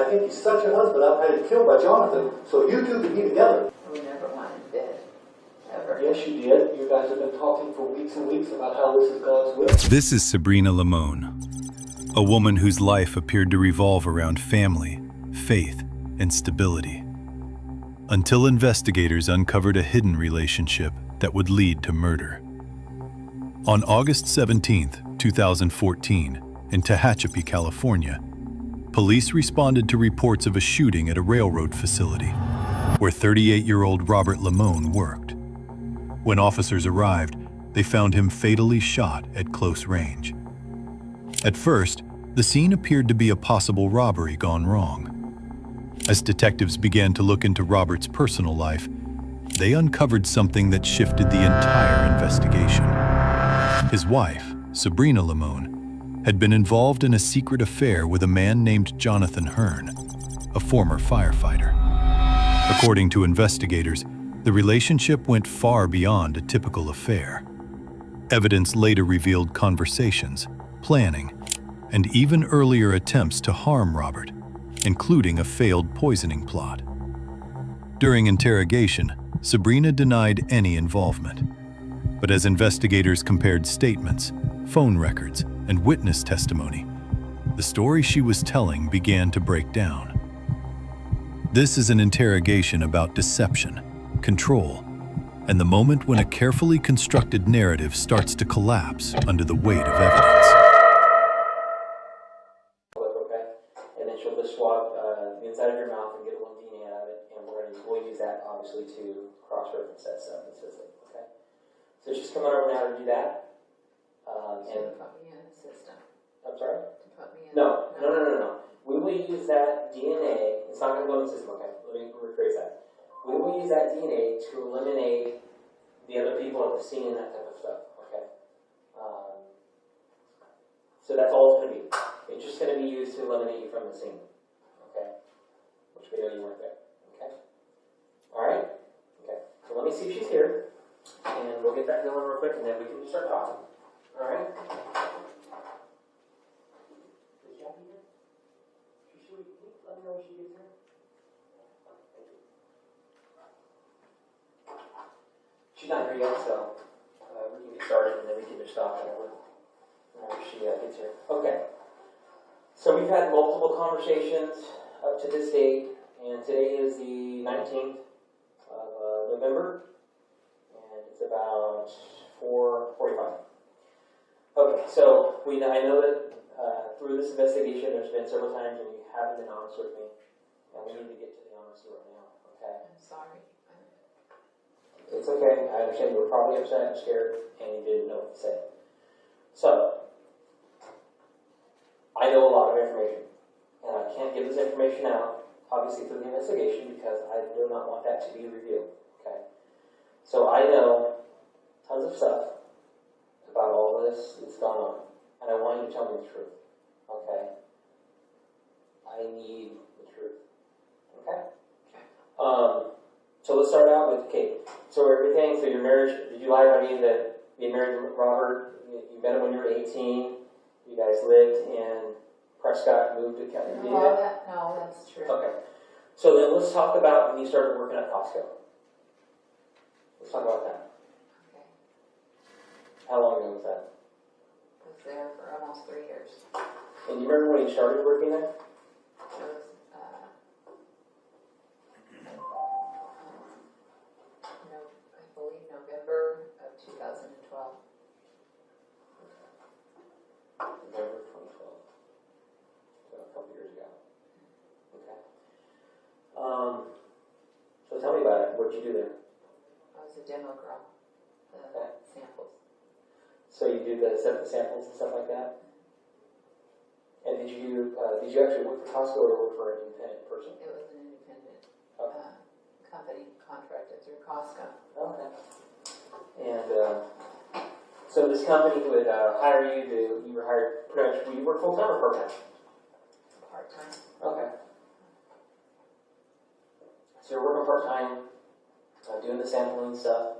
I think he's such a husband. I've had him killed by Jonathan, so you two can be together. We never wanted dead. Ever. Yes, you did. You guys have been talking for weeks and weeks about how this is God's will. This is Sabrina Limon, a woman whose life appeared to revolve around family, faith, and stability, until investigators uncovered a hidden relationship that would lead to murder. On August 17, 2014, in Tehachapi, California, police responded to reports of a shooting at a railroad facility where 38-year-old Robert Limon worked. When officers arrived, they found him fatally shot at close range. At first, the scene appeared to be a possible robbery gone wrong. As detectives began to look into Robert's personal life, they uncovered something that shifted the entire investigation. His wife, Sabrina Limon, had been involved in a secret affair with a man named Jonathan Hearn, a former firefighter. According to investigators, the relationship went far beyond a typical affair. Evidence later revealed conversations, planning, and even earlier attempts to harm Robert, including a failed poisoning plot. During interrogation, Sabrina denied any involvement. But as investigators compared statements, phone records, and witness testimony, the story she was telling began to break down. This is an interrogation about deception, control, and the moment when a carefully constructed narrative starts to collapse under the weight of evidence. Okay, and then she'll just swab the inside of your mouth and get a little DNA out of it, and we'll use that obviously to cross-reference that stuff in the system. Okay, so she's coming over now to do that. And put me in the system. I'm sorry? To put me in. No. We will use that DNA. It's not going to go in the system. Okay, let me rephrase that. We will use that DNA to eliminate the other people at the scene and that type of stuff. Okay. So that's all it's going to be. It's just going to be used to eliminate you from the scene. Okay. Which we know you weren't there. Okay. All right. Okay. So let me see if she's here, and we'll get that going real quick, and then we can just start talking. All right. Is Jackie here? Should we let me know when she gets here? She's not here yet, so we can get started, and then we can just stop whenever she gets here. Okay. So we've had multiple conversations up to this date, and today is the 19th of November, and it's about 4:45. Okay, so I know that through this investigation, there's been several times when you haven't been honest with me, and we need to get to the honesty right now. Okay. I'm sorry. It's okay. I understand you were probably upset and scared, and you didn't know what to say. So, I know a lot of information, and I can't give this information out, obviously through the investigation, because I do not want that to be revealed. Okay. So I know tons of stuff about all this that's gone on, and I want you to tell me the truth. Okay. I need the truth. Okay. So let's start out with Kate. So everything, so your marriage, did you lie about me that you married Robert, you met him when you were 18, you guys lived in Prescott, moved to California? No, that's true. Okay. So then let's talk about when you started working at Costco. Let's talk about that. Okay. How long ago was that? I was there for almost 3 years. And you remember when you started working there? It was, I believe November of 2012. November 2012. So a couple years ago. Okay. So tell me about it. What did you do there? I was a demo girl. Okay. Samples. So you do set the samples and stuff like that? And did you actually work for Costco or work for an independent person? It was an independent company contracted through Costco. Okay. And so this company would hire you you were hired pretty much, you work full time or part time? Part time. Okay. So you're working part time, doing the sampling stuff,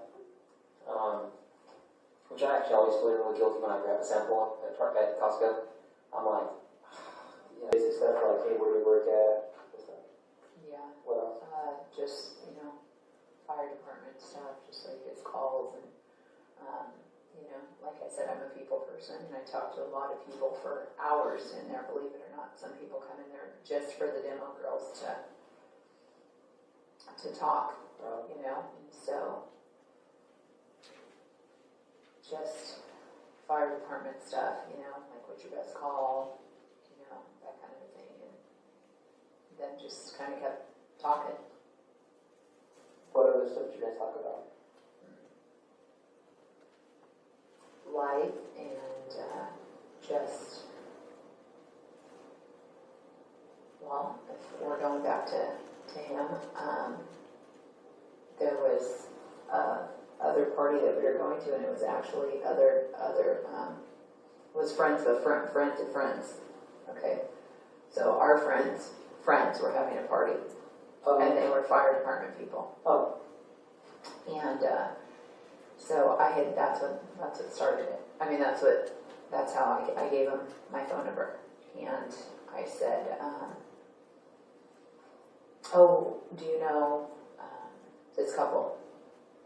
which I actually always feel really guilty when I grab a sample at Costco. I'm like, basic stuff like, hey, where do you work at? person, and I talked to a lot of people for hours in there, believe it or not. Some people come in there just for the demo girls to talk, you know, and so just fire department stuff, you know, like what's your best call, you know, that kind of a thing, and then just kind of kept talking. What other stuff did you guys talk about? Life and just, well, if we're going back to him, there was other party that we were going to, and it was actually was friends of friends of friends. Okay, so our friends were having a party, and they were fire department people. Oh. And so that's what started it. I mean, that's how I gave him my phone number, and I said, oh, do you know this couple?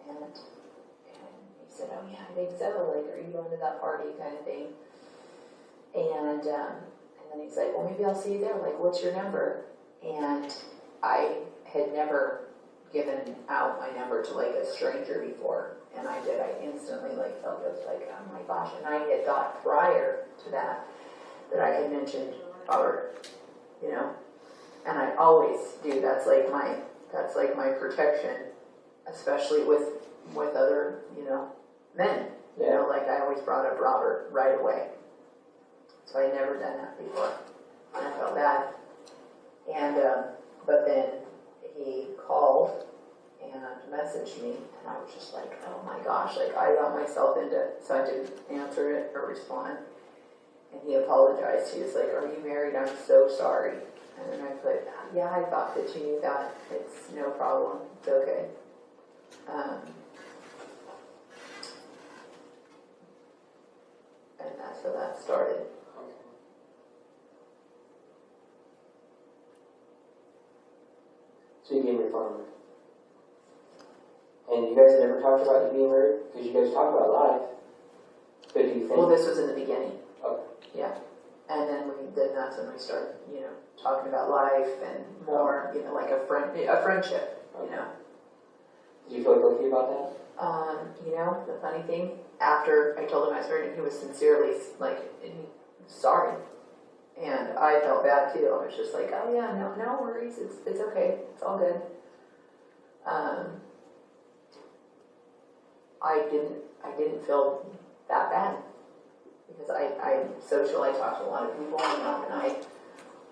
And he said, oh yeah, I think so. Like, are you going to that party kind of thing? And then he's like, well, maybe I'll see you there. Like, what's your number? And I had never given out my number to like a stranger before, and I did. I instantly like felt just like, oh my gosh. And I had thought prior to that I had mentioned Robert, you know, and I always do. That's like my protection, especially with other, you know, men. You know, like I always brought up Robert right away. So I had never done that before, and I felt bad. And but then he called and messaged me, and I was just like, oh my gosh, like I got myself into, so I didn't answer it or respond. And he apologized. He was like, are you married? I'm so sorry. And then I put, yeah, I thought that you knew that. It's no problem. It's okay. And that's how that started. So you gave me your phone number. And you guys never talked about you being married? Because you guys talk about life. But do you think... Well, this was in the beginning. Okay. Yeah. And then that's when we started, you know, talking about life and more, you know, like a friendship, you know. Did you feel like okay about that? You know, the funny thing, after I told him I was married, he was sincerely, like, sorry. And I felt bad too. I was just like, oh yeah, no worries. It's okay. It's all good. I didn't feel that bad because I'm social. I talk to a lot of people, and Rob and I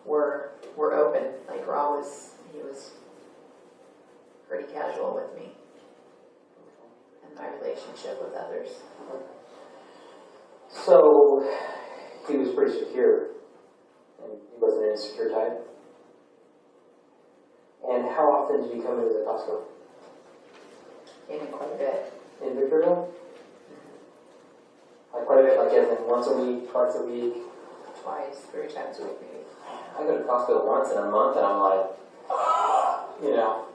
were open. Like Rob he was pretty casual with me and my relationship with others. So he was pretty secure. And he wasn't an insecure type. And how often did you come into the Costco? Came in quite a bit. In Victorville? Like quite a bit, like as in once a week, twice a week? Twice, 3 times a week maybe. I go to Costco once in a month and I'm like, you know.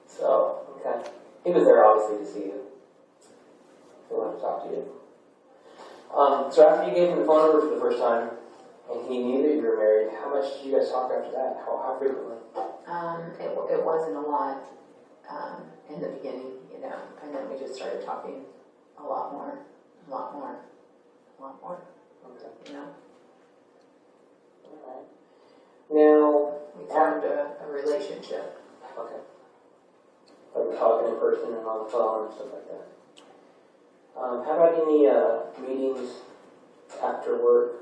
So, okay. He was there obviously to see you. He wanted to talk to you. So after you gave him the phone number for the first time, and he knew that you were married, how much did you guys talk after that? How frequently? It wasn't a lot in the beginning, you know, and then we just started talking a lot more, Okay. you know. Alright. Now, We formed a relationship. okay. Like talking in person and on the phone and stuff like that. How about any meetings after work?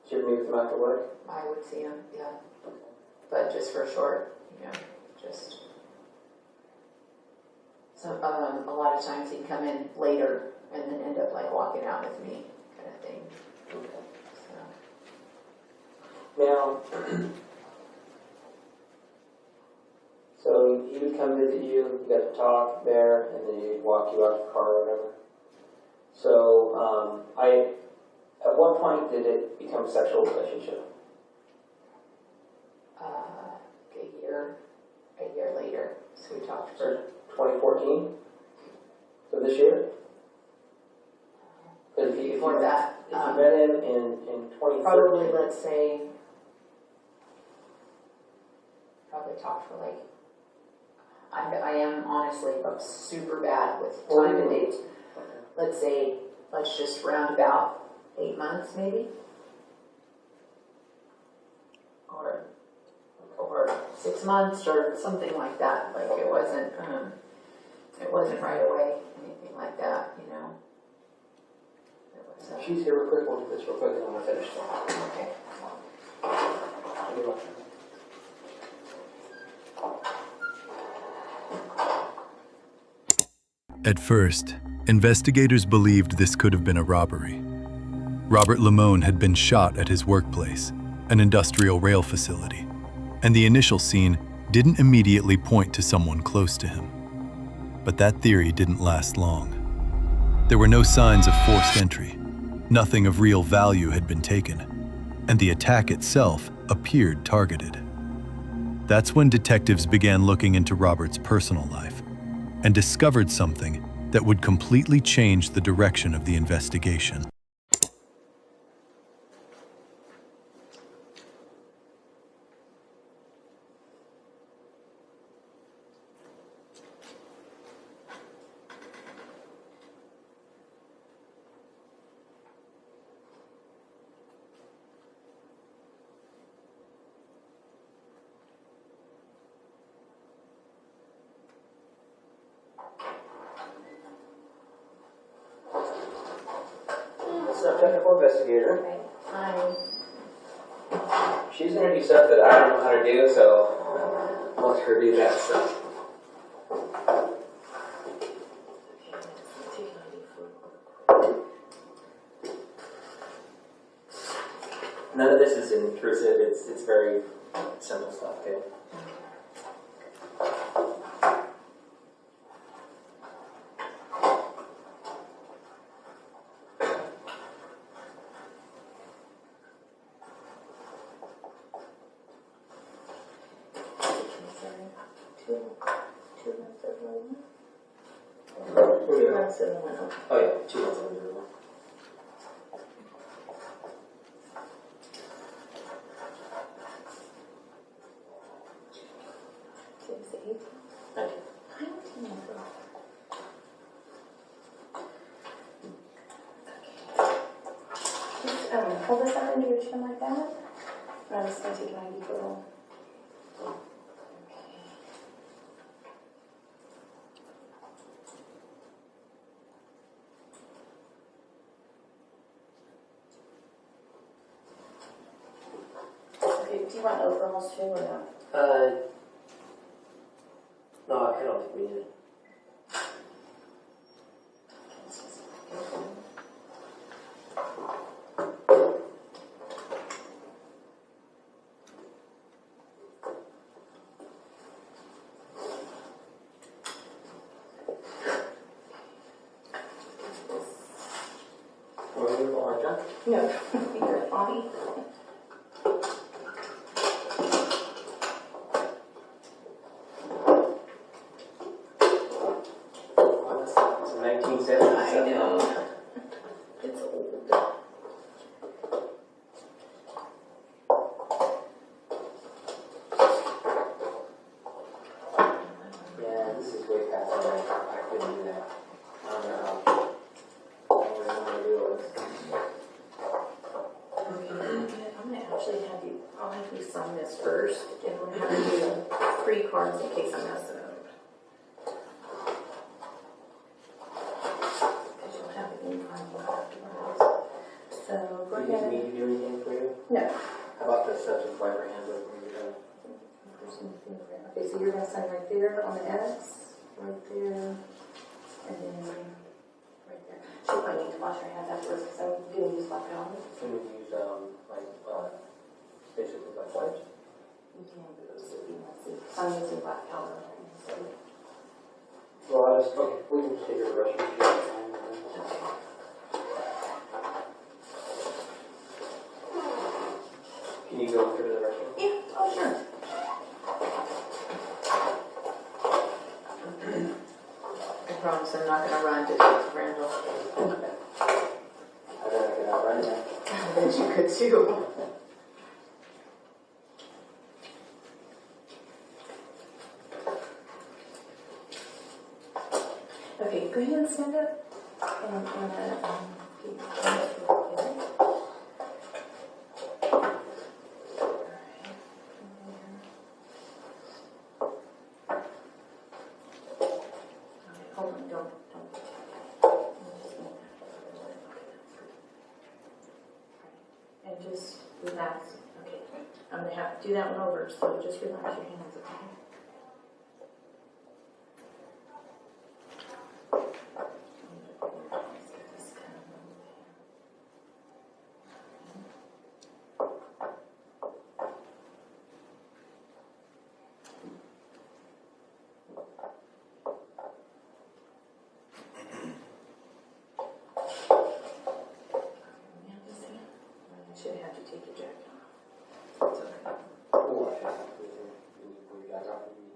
Did you ever meet with him after work? I would see him, yeah. But just for short, you know, just. So a lot of times he'd come in later and then end up like walking out with me, kind of thing. Okay. So. Now, so he would come visit you, you got to talk there, and then he'd walk you out to the car or whatever. So, at what point did it become a sexual relationship? A year later. So we talked for 2014? So this year? before that. If you met him in 2013. Probably, let's say, probably talked for like, I am honestly super bad with time and dates. Let's say, let's just round about 8 months maybe. Or 6 months or something like that. Like it wasn't right away, anything like that, you know. It was, She's here real quick, we'll do this real quick and I'm gonna finish that. okay. At first, investigators believed this could have been a robbery. Robert Limon had been shot at his workplace, an industrial rail facility, and the initial scene didn't immediately point to someone close to him. But that theory didn't last long. There were no signs of forced entry. Nothing of real value had been taken, and the attack itself appeared targeted. That's when detectives began looking into Robert's personal life and discovered something that would completely change the direction of the investigation. Technical investigator. Okay. Hi. She's going to do stuff that I don't know how to do, so I'll let her do that stuff. None of this is intrusive. It's very simple stuff, okay? Oh yeah, 2 months ago. Pull this out into your chin like that. And I'm just going to take 90 for all. Okay, do you want overalls too or no? No, I don't think we need it. No, you're funny. It's 1970. I know. It's old. Yeah, this is way past my life. I couldn't do that. I don't know how. I don't know how to do this. Okay, I'm gonna actually I'll have you sign this first, and we're gonna do 3 cards in case I mess it up. Because you'll have it in front of you afterwards. So, go Do you need ahead. me to do anything for you? No. How about the subject wiper handbook when you're done? Okay, so you're gonna sign right there on the X, right there, and then right there. She'll probably need to wash her hands afterwards because I'm getting these black on. Can we use, basically like wipes? You can, but those would be messy. I'm using black powder. Well, okay, we can just take your brush and shoot it. Can you go through the restroom? Yeah, oh sure. I promise I'm not gonna run to talk to Randall. I bet I can outrun right now. I bet you could too. Okay, go ahead and stand up. And I'm gonna keep your hands real quick. Hold on, don't. And just relax. Okay, I'm gonna have to do that one over, so just relax your hands, okay? I should have to take your jacket off. It's okay. Oh, I have to pull you guys off the meeting.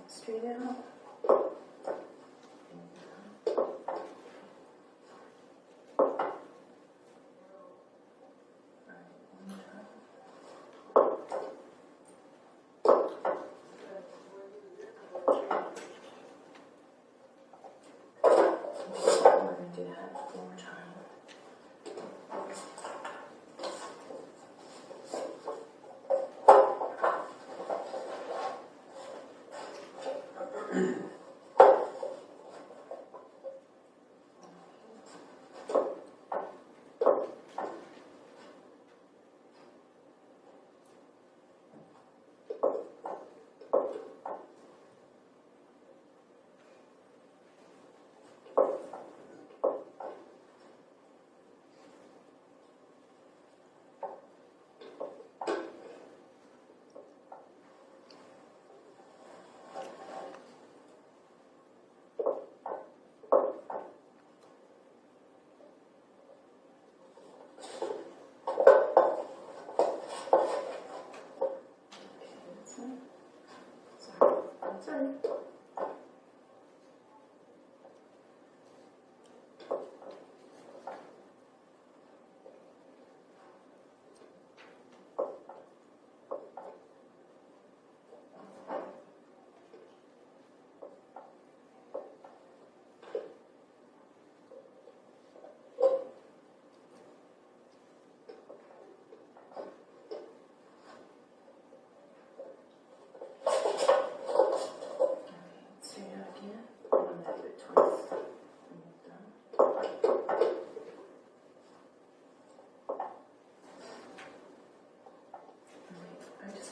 Straight out. We're going to do that one more time. Sorry.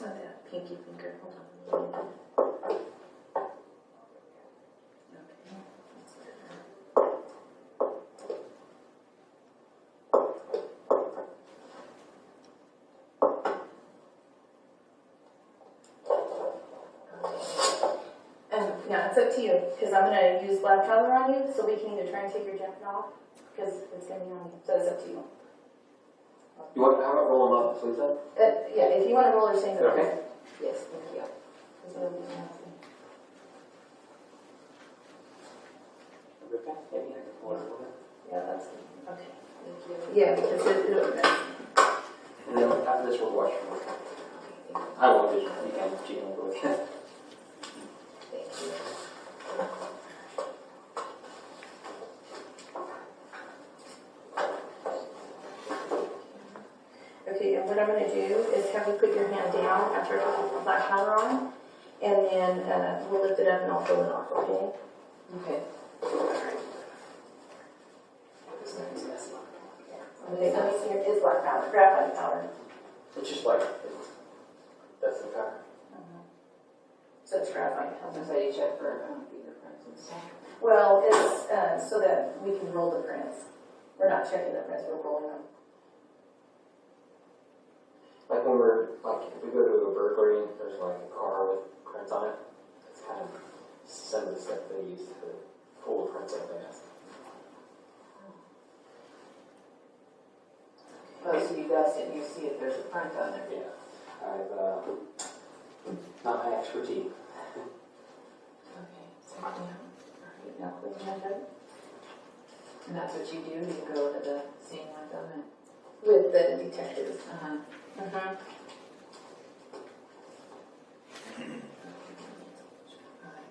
That pinky finger. Hold on. Okay, that's better. Yeah, it's up to you because I'm going to use black color on you, so we can either try and take your jacket off because it's going to be on you. So it's up to you. You want, how about roll them up, please, then? Yeah, if you want to roll or sing, Okay. Yes, thank you. Okay, maybe I can pull it a little bit. Yeah, that's good. Okay. Thank you. Yeah, because it'll mess. And then after this, we'll watch for it. I won't just, you can, she can go with it. Thank you. Okay, and what I'm going to do is have you put your hand down after I put the black powder on, and then we'll lift it up and I'll pull it off, okay? Okay. Alright. Okay, let me see, it is black powder, graphite powder. It's just like, that's the color. So it's graphite powder. That's why you check for fingerprints and stuff. Well, it's so that we can roll the prints. We're not checking the prints, we're rolling them. Like when we're, like, if we go to a burglary and there's like a car with prints on it, it's kind of some of the stuff they use to pull the prints up fast. Oh, so you dust it and you see if there's a print on there. Yeah. I've, not my expertise. Okay, so yeah. Alright, now clean that up. And that's what you do, you go to the scene with them and, With the detectives. uh-huh. Alright,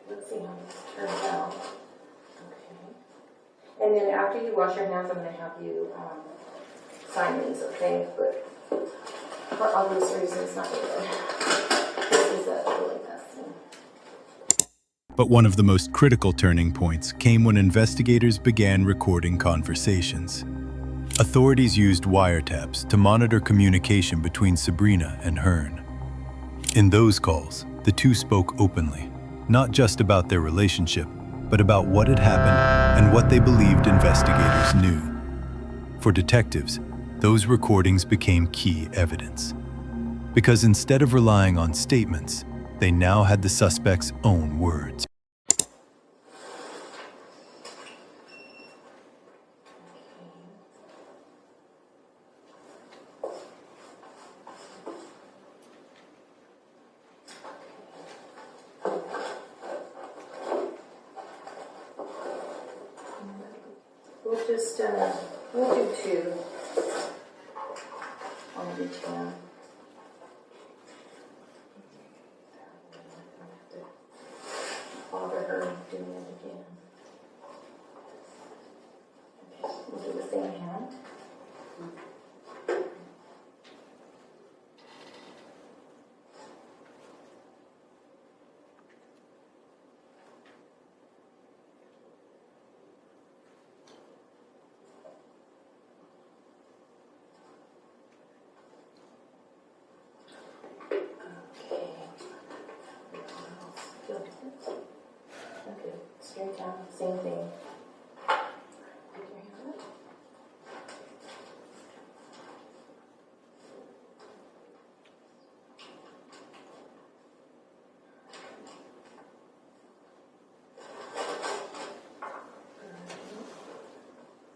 let's see how this turns out. Okay. And then after you wash your hands, I'm going to have you sign these, okay? But for obvious reasons, not good. This is a really messy. But one of the most critical turning points came when investigators began recording conversations. Authorities used wiretaps to monitor communication between Sabrina and Hearn. In those calls, the two spoke openly, not just about their relationship, but about what had happened and what they believed investigators knew. For detectives, those recordings became key evidence. Because instead of relying on statements, they now had the suspect's own words. We'll just, we'll do two. I'll do two. Bother her doing it again. Okay, we'll do the same hand. Okay, straight down, same thing. Pick your hand up.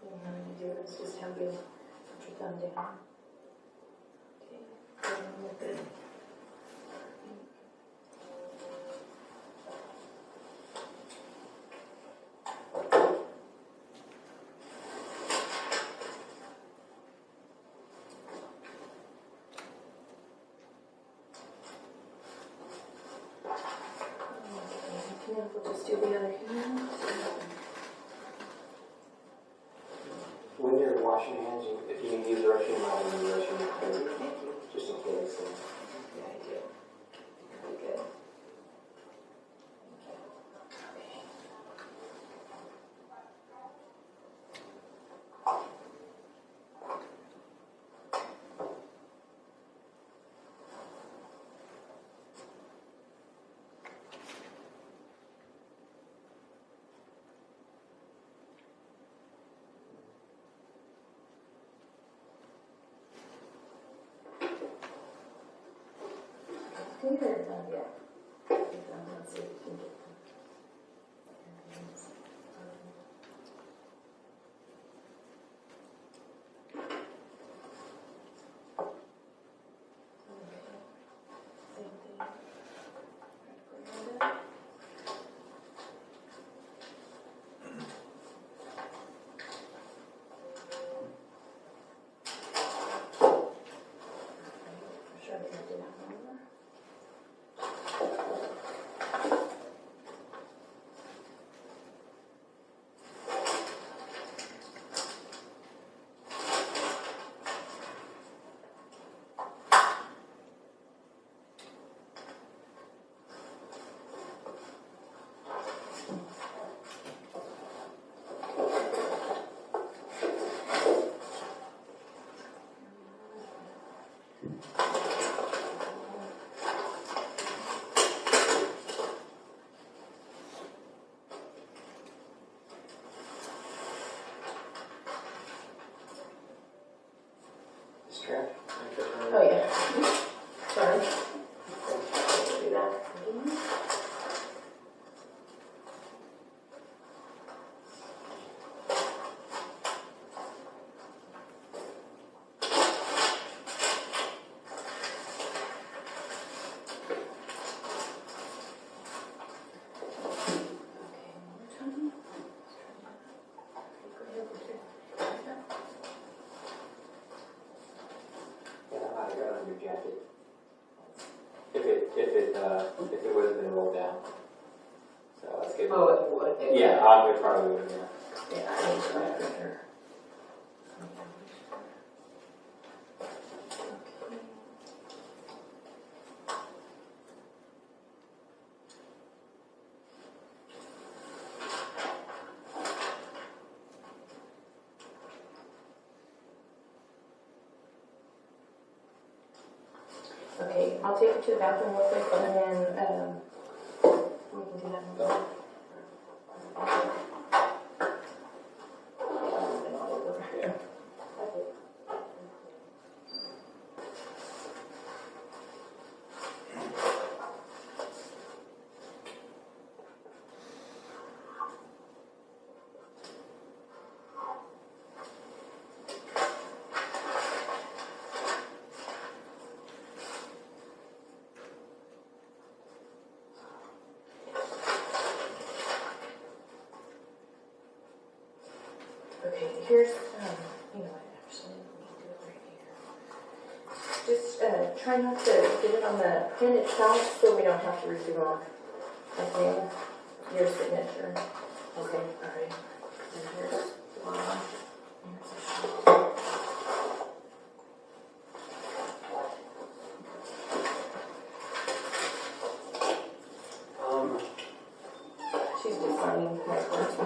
What I'm going to do is just have you put your thumb down. Okay, and look good. Okay, we'll just do the other hand. When you're washing your hands, if you can use the restroom, I'll use the restroom. Just in case. Yeah, I do. Pretty good. Good, yeah. Let's see if we can get them. Same thing. Sure, they do that over. if it would have been rolled down. So let's get. Oh, it would. Yeah, I would probably would. Yeah. Yeah, I need to write it here. Okay, I'll take you to the bathroom real quick and then we can do that in a minute. Yeah. Okay, here's, you know what, actually, let me do it right here. Just try not to get it on the pen itself so we don't have to redo off. Okay, your signature. Okay, all right. And here's one. Here's a sheet. She's just signing my first.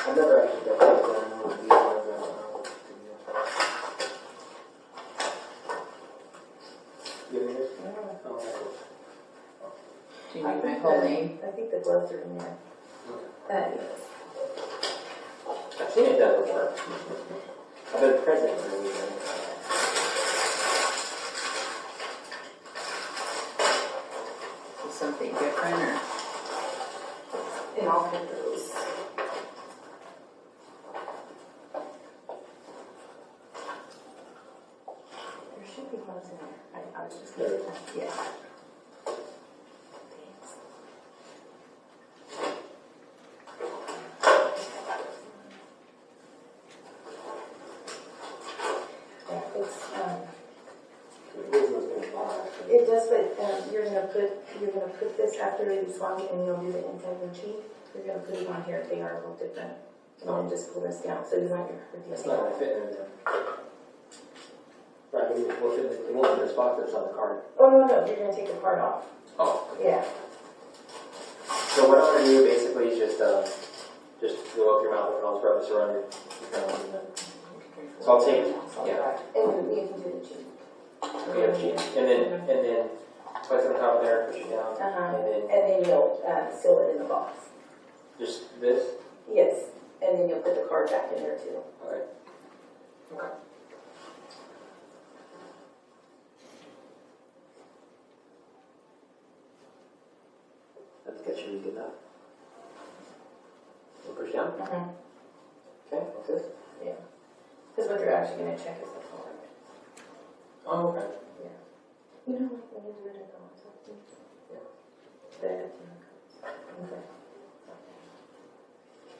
I never actually got that done with these ones. You have yours? Oh, okay. Do you need my whole name? I think the gloves are in there. Yes. I've seen it done before. I've been present for a reason. Is something different or? And I'll put those. There should be gloves in there. I was just There. yeah. Yeah, it does, but you're gonna put this after you swap it, and you'll do the inside of the cheek. You're gonna put it on here. They are a little different, and then just pull this down so you want your It's not going to fit in there. Right, it won't fit in the spot that's on the card. Oh no, you're gonna take the part off. Oh. Yeah. So what I'm going to do basically is just go up your mouth and I'll rub this around your mouth. And then, so I'll take, yeah. And you can do the cheek. And then place it on top of there, push it down. And then you'll seal it in the box. Just this? Yes. And then you'll put the card back in there too. Okay. Okay. That's good. Should be good enough. We'll push down. Okay, what's this? Yeah. Because what they're actually going to check is the card. Oh, okay. Yeah. You know, like when you do it at the hospital. Yeah. Okay.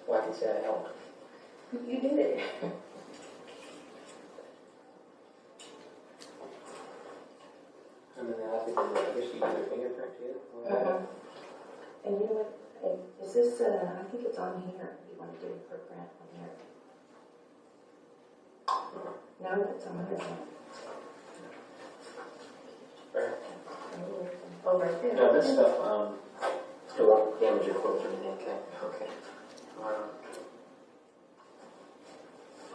Well, I can say I helped. You did it. And then I think I guess you do your fingerprint too. And you know what? Hey, is this, I think it's on here. You want to do it for Brent on here. No, it's on this one. Right. Oh, right there. No, this stuff, it won't damage your clothes or anything, okay? Okay.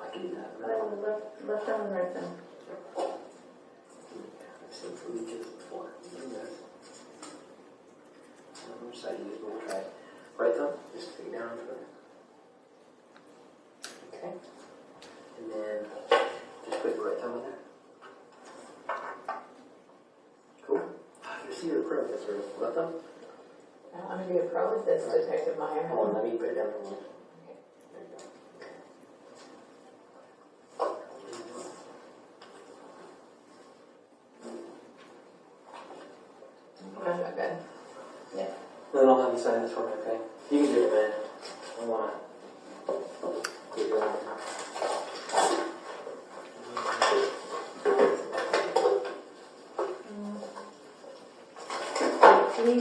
I can do that. Left arm and right thumb. I've seen food kids before. Doing this. I don't know which side you use, but we'll try it. Right thumb, just stick it down for it. Okay. And then just put your right thumb in there. Cool. You see your pro, that's your left thumb? I want to be a pro with this, Detective Meyer. Hold on, let me put it down for a minute. Okay. There you go. I'm not good. Yeah. Then I'll have you sign this for me, okay? You can do it, man. I want to get going. Can you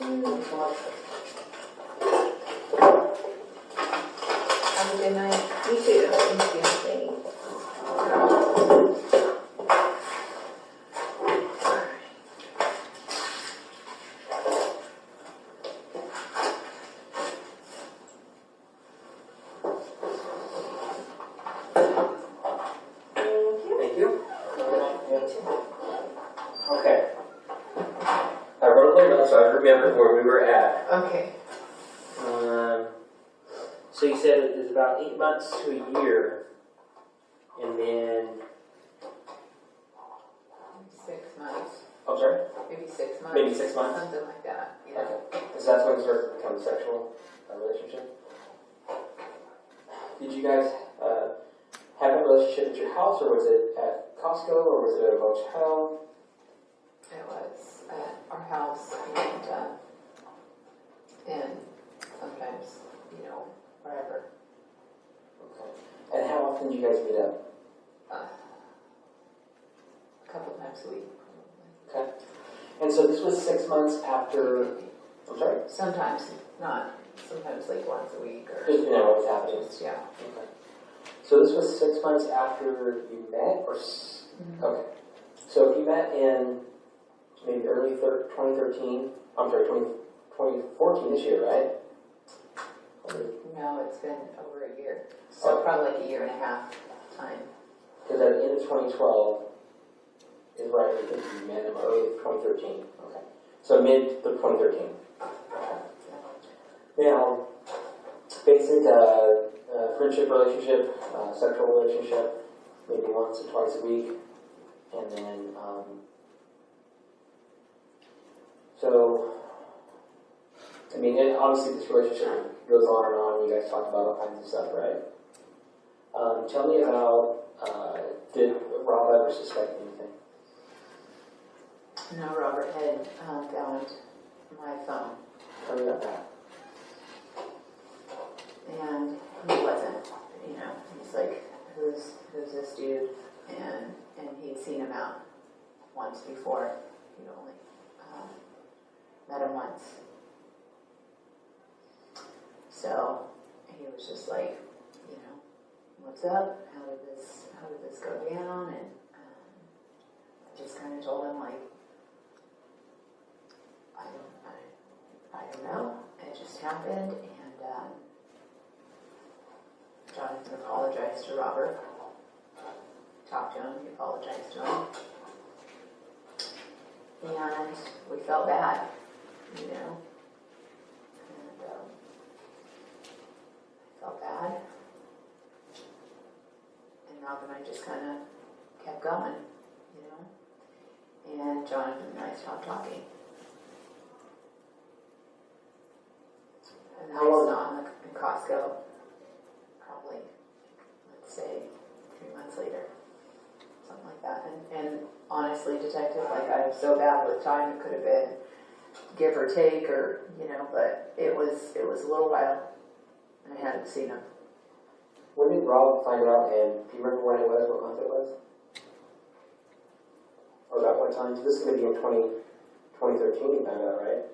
Thanks so much. Have a good night. You too. Thank you. Thank you. Okay. I wrote a little note so I remember where we were at. Okay. So you said it is about 8 months to a year, and then 6 months. I'm sorry, Maybe 6 months. maybe 6 months. Something like that. Yeah. Okay. Because that's when it starts to become a sexual relationship. Did you guys have a relationship at your house, or was it at Costco, or was it at a motel? It was at our house and sometimes, wherever. Okay. And how often did you guys meet up? A couple times a week. Okay. And so this was 6 months after. I'm sorry. Sometimes not. Sometimes like once a week or. Just what was happening. Yeah. Okay. So this was 6 months after you met, or okay. So if you met in maybe early 2013, I'm sorry, 2014 this year, right? No, it's been over a year. So probably like a year and a half time. Because at the end of 2012 is right, I think you met him early 2013. Okay. So mid 2013. Now, basic friendship relationship, sexual relationship, maybe once or twice a week. And then, obviously this relationship goes on and on. You guys talk about all kinds of stuff, right? Tell me about, did Rob ever suspect anything? No, Robert had found my phone. Tell me about that. And he wasn't, he's like, who's this dude? And he'd seen him out once before. He'd only met him once. So he was just like, what's up? How did this go down? And I just kind of told him like, I don't know. It just happened, and Jonathan apologized to Robert. Talked to him. He apologized to him, and we felt bad, And I felt bad. And Rob and I just kind of kept going, And Jonathan and I stopped talking. And I saw him in Costco, probably, let's say, 3 months later. Something like that. And honestly, detective, I'm so bad with time, it could have been give or take, or, but it was a little while, and I hadn't seen him. When did Rob find out, and do you remember when it was, what month it was? Or about what time? This is going to be in 2013 you found out, right?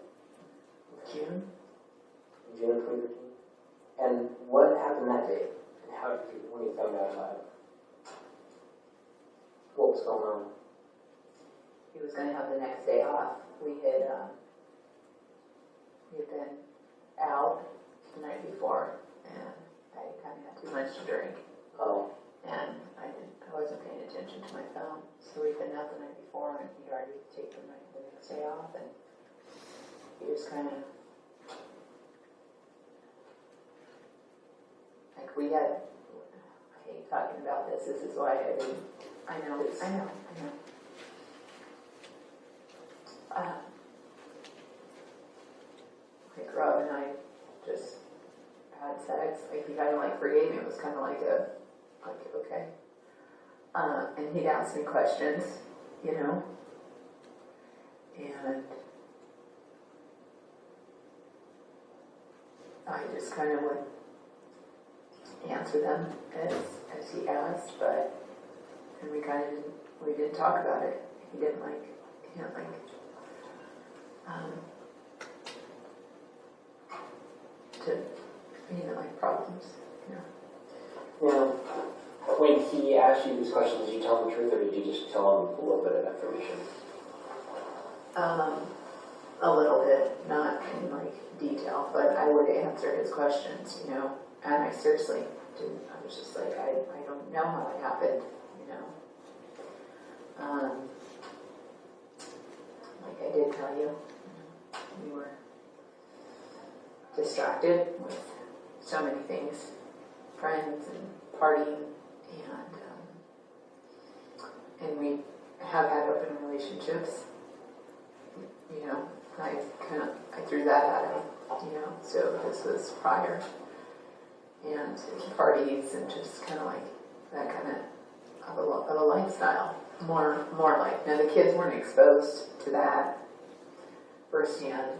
June? June of 2013. And what happened that day? And how did you, when you found out about it? What was going on? He was going to have the next day off. We had been out the night before, and I kind of had too much to drink. Oh. And I wasn't paying attention to my phone. So we'd been out the night before, and he'd already taken the next day off, and he just kind of, we had, I hate talking about this. This is why I know. Rob and I just had sex. He kind of forgave me. It was kind of okay. And he'd ask me questions, and I just kind of would answer them as he asked, and we didn't talk about it. He didn't problems. Yeah. Now, when he asked you these questions, did you tell him the truth, or did you just tell him a little bit of information? A little bit, not in like detail, but I would answer his questions, you know, and I seriously didn't, I was just like, I don't know how it happened, you know. Like I did tell you, we were distracted with so many things, friends and partying, and we have had open relationships. You know, I threw that at him, you know, so this was prior. And parties and just kind of like that kind of a lifestyle. More like, now the kids weren't exposed to that firsthand.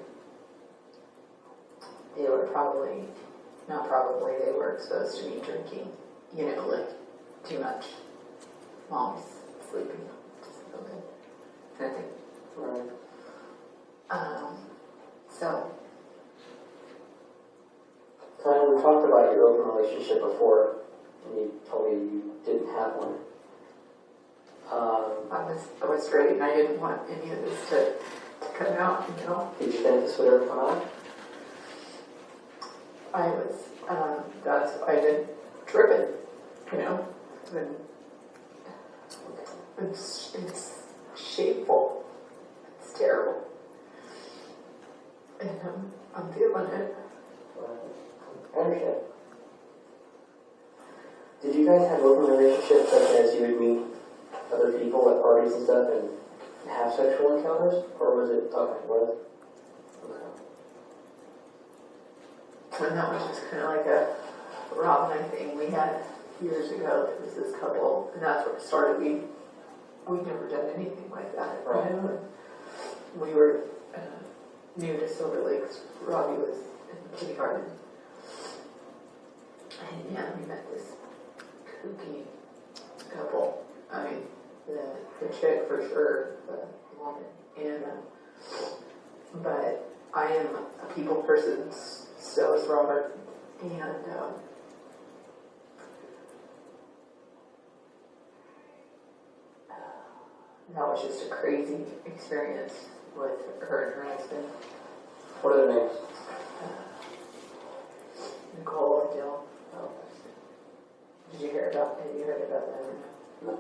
They were they were exposed to me drinking, you know, like too much. Mom's sleeping, just feel good. Kind of thing. Right. So. Kind of, we talked about your open relationship before, and you told me you didn't have one. I was straight, and I didn't want any of this to come out, you know. Did you think this would ever come out? I was, I've been tripping, you know, and it's shameful, it's terrible, and I'm feeling it. I understand. Did you guys have open relationships such as you would meet other people at parties and stuff and have sexual encounters? Or was it, okay, was it? Okay. And that was just kind of like a Rob and I thing we had years ago. There was this couple, and that's where it started. We'd never done anything like that. Right. You know? And we were new to Silver Lakes. Robbie was in kindergarten. And yeah, we met this kooky couple. I mean, the chick for sure, the woman. And, but I am a people person, so is Robert. And, that was just a crazy experience with her and her husband. What are their names? Nicole and Jill. Oh. Have you heard about them or no? No.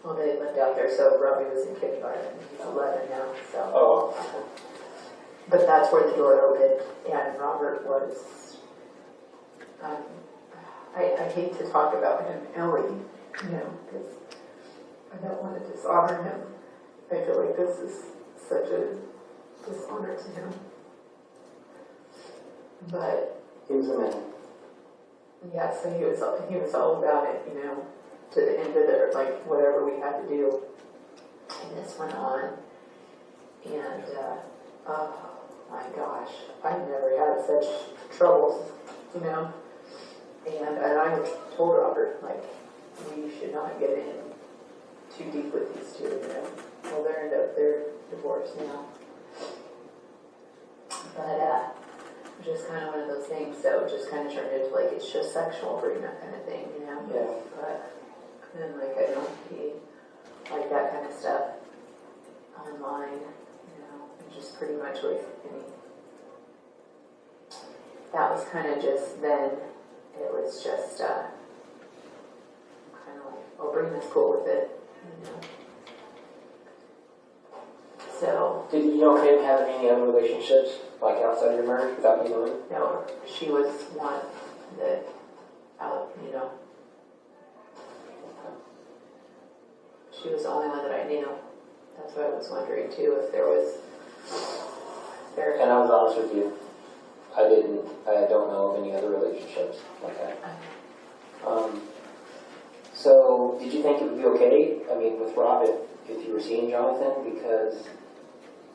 Well, they lived out there, so Robbie was in kindergarten. He's 11 now, so. Oh. But that's where the door opened, and Robert was. I hate to talk about him, Ellie, you know, because I don't want to dishonor him. I feel like this is such a dishonor to him. But He was a man. yeah, so he was all about it, you know, to the end of it, like whatever we had to do. And this went on, and oh my gosh, I've never had such troubles, you know. And I told Robert, like, we should not get in too deep with these two, you know. Well, they're divorced now. But just kind of one of those things, so it just kind of turned into like it's just sexual agreement kind of thing, you know. Yeah. But then like I don't be like that kind of stuff online, you know, and just pretty much with any. That was kind of just then. It was just kind of like, oh, Brina's cool with it, you know. So. Did you okay with having any other relationships, like outside your marriage, without you knowing? No, she was one that, you know, she was the only one that I knew. That's why I was wondering too if there was. And I was honest with you. I don't know of any other relationships like that. So, did you think it would be okay, I mean, with Rob, if you were seeing Jonathan, because,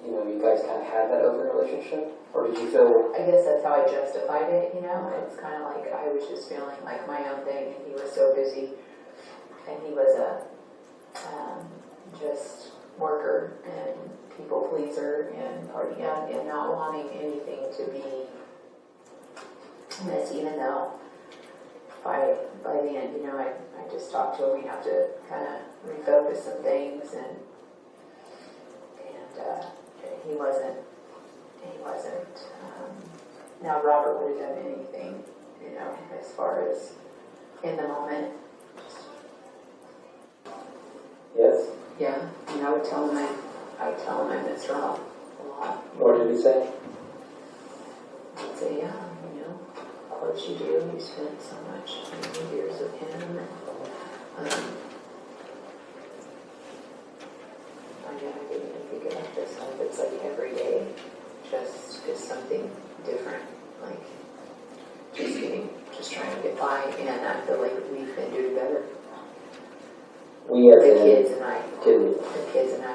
you know, you guys kind of had that open relationship? Or did you feel... I guess that's how I justified it, you know? It's kind of like I was just feeling like my own thing, and he was so busy, and he was a just worker, and people pleaser, and party, and not wanting anything to be this, even though by the end, I just talked to him. We have to kind of refocus some things, and he wasn't. Now Robert would have done anything, as far as in the moment. Yes? Yeah, and I would tell him I miss Rob a lot. What did he say? I'd say, yeah, of course you do. You spent so much years with him. And, I didn't even think about this. It's like every day, just something different. Like just trying to get by. And I feel like we've been doing better. We as The in kids and I. kids. The kids and I.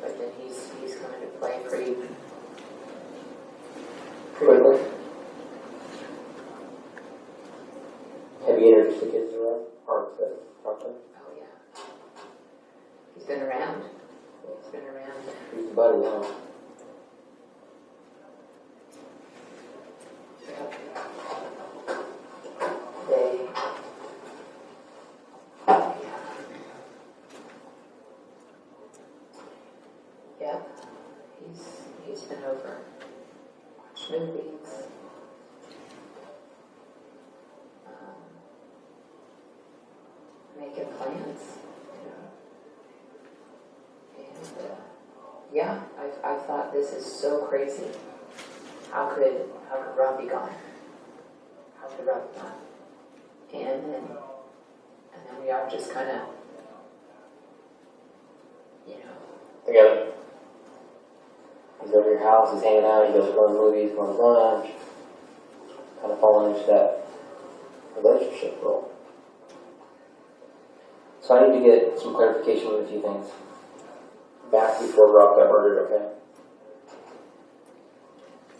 But then he's coming to play pretty Quickly. Have you introduced the kids to Rob? Or to Confronting? Oh yeah. He's been around. He's a buddy now. Yep. He's been over. Watched movies. Making plans. And yeah, I thought this is so crazy. How could Rob be gone? How could Rob be gone? And then we are just kind of, Together. He's over your house, he's hanging out, he goes to go to movies, going to lunch. Kind of falling into that relationship role. So I need to get some clarification with a few things. Back before Rob got murdered, okay?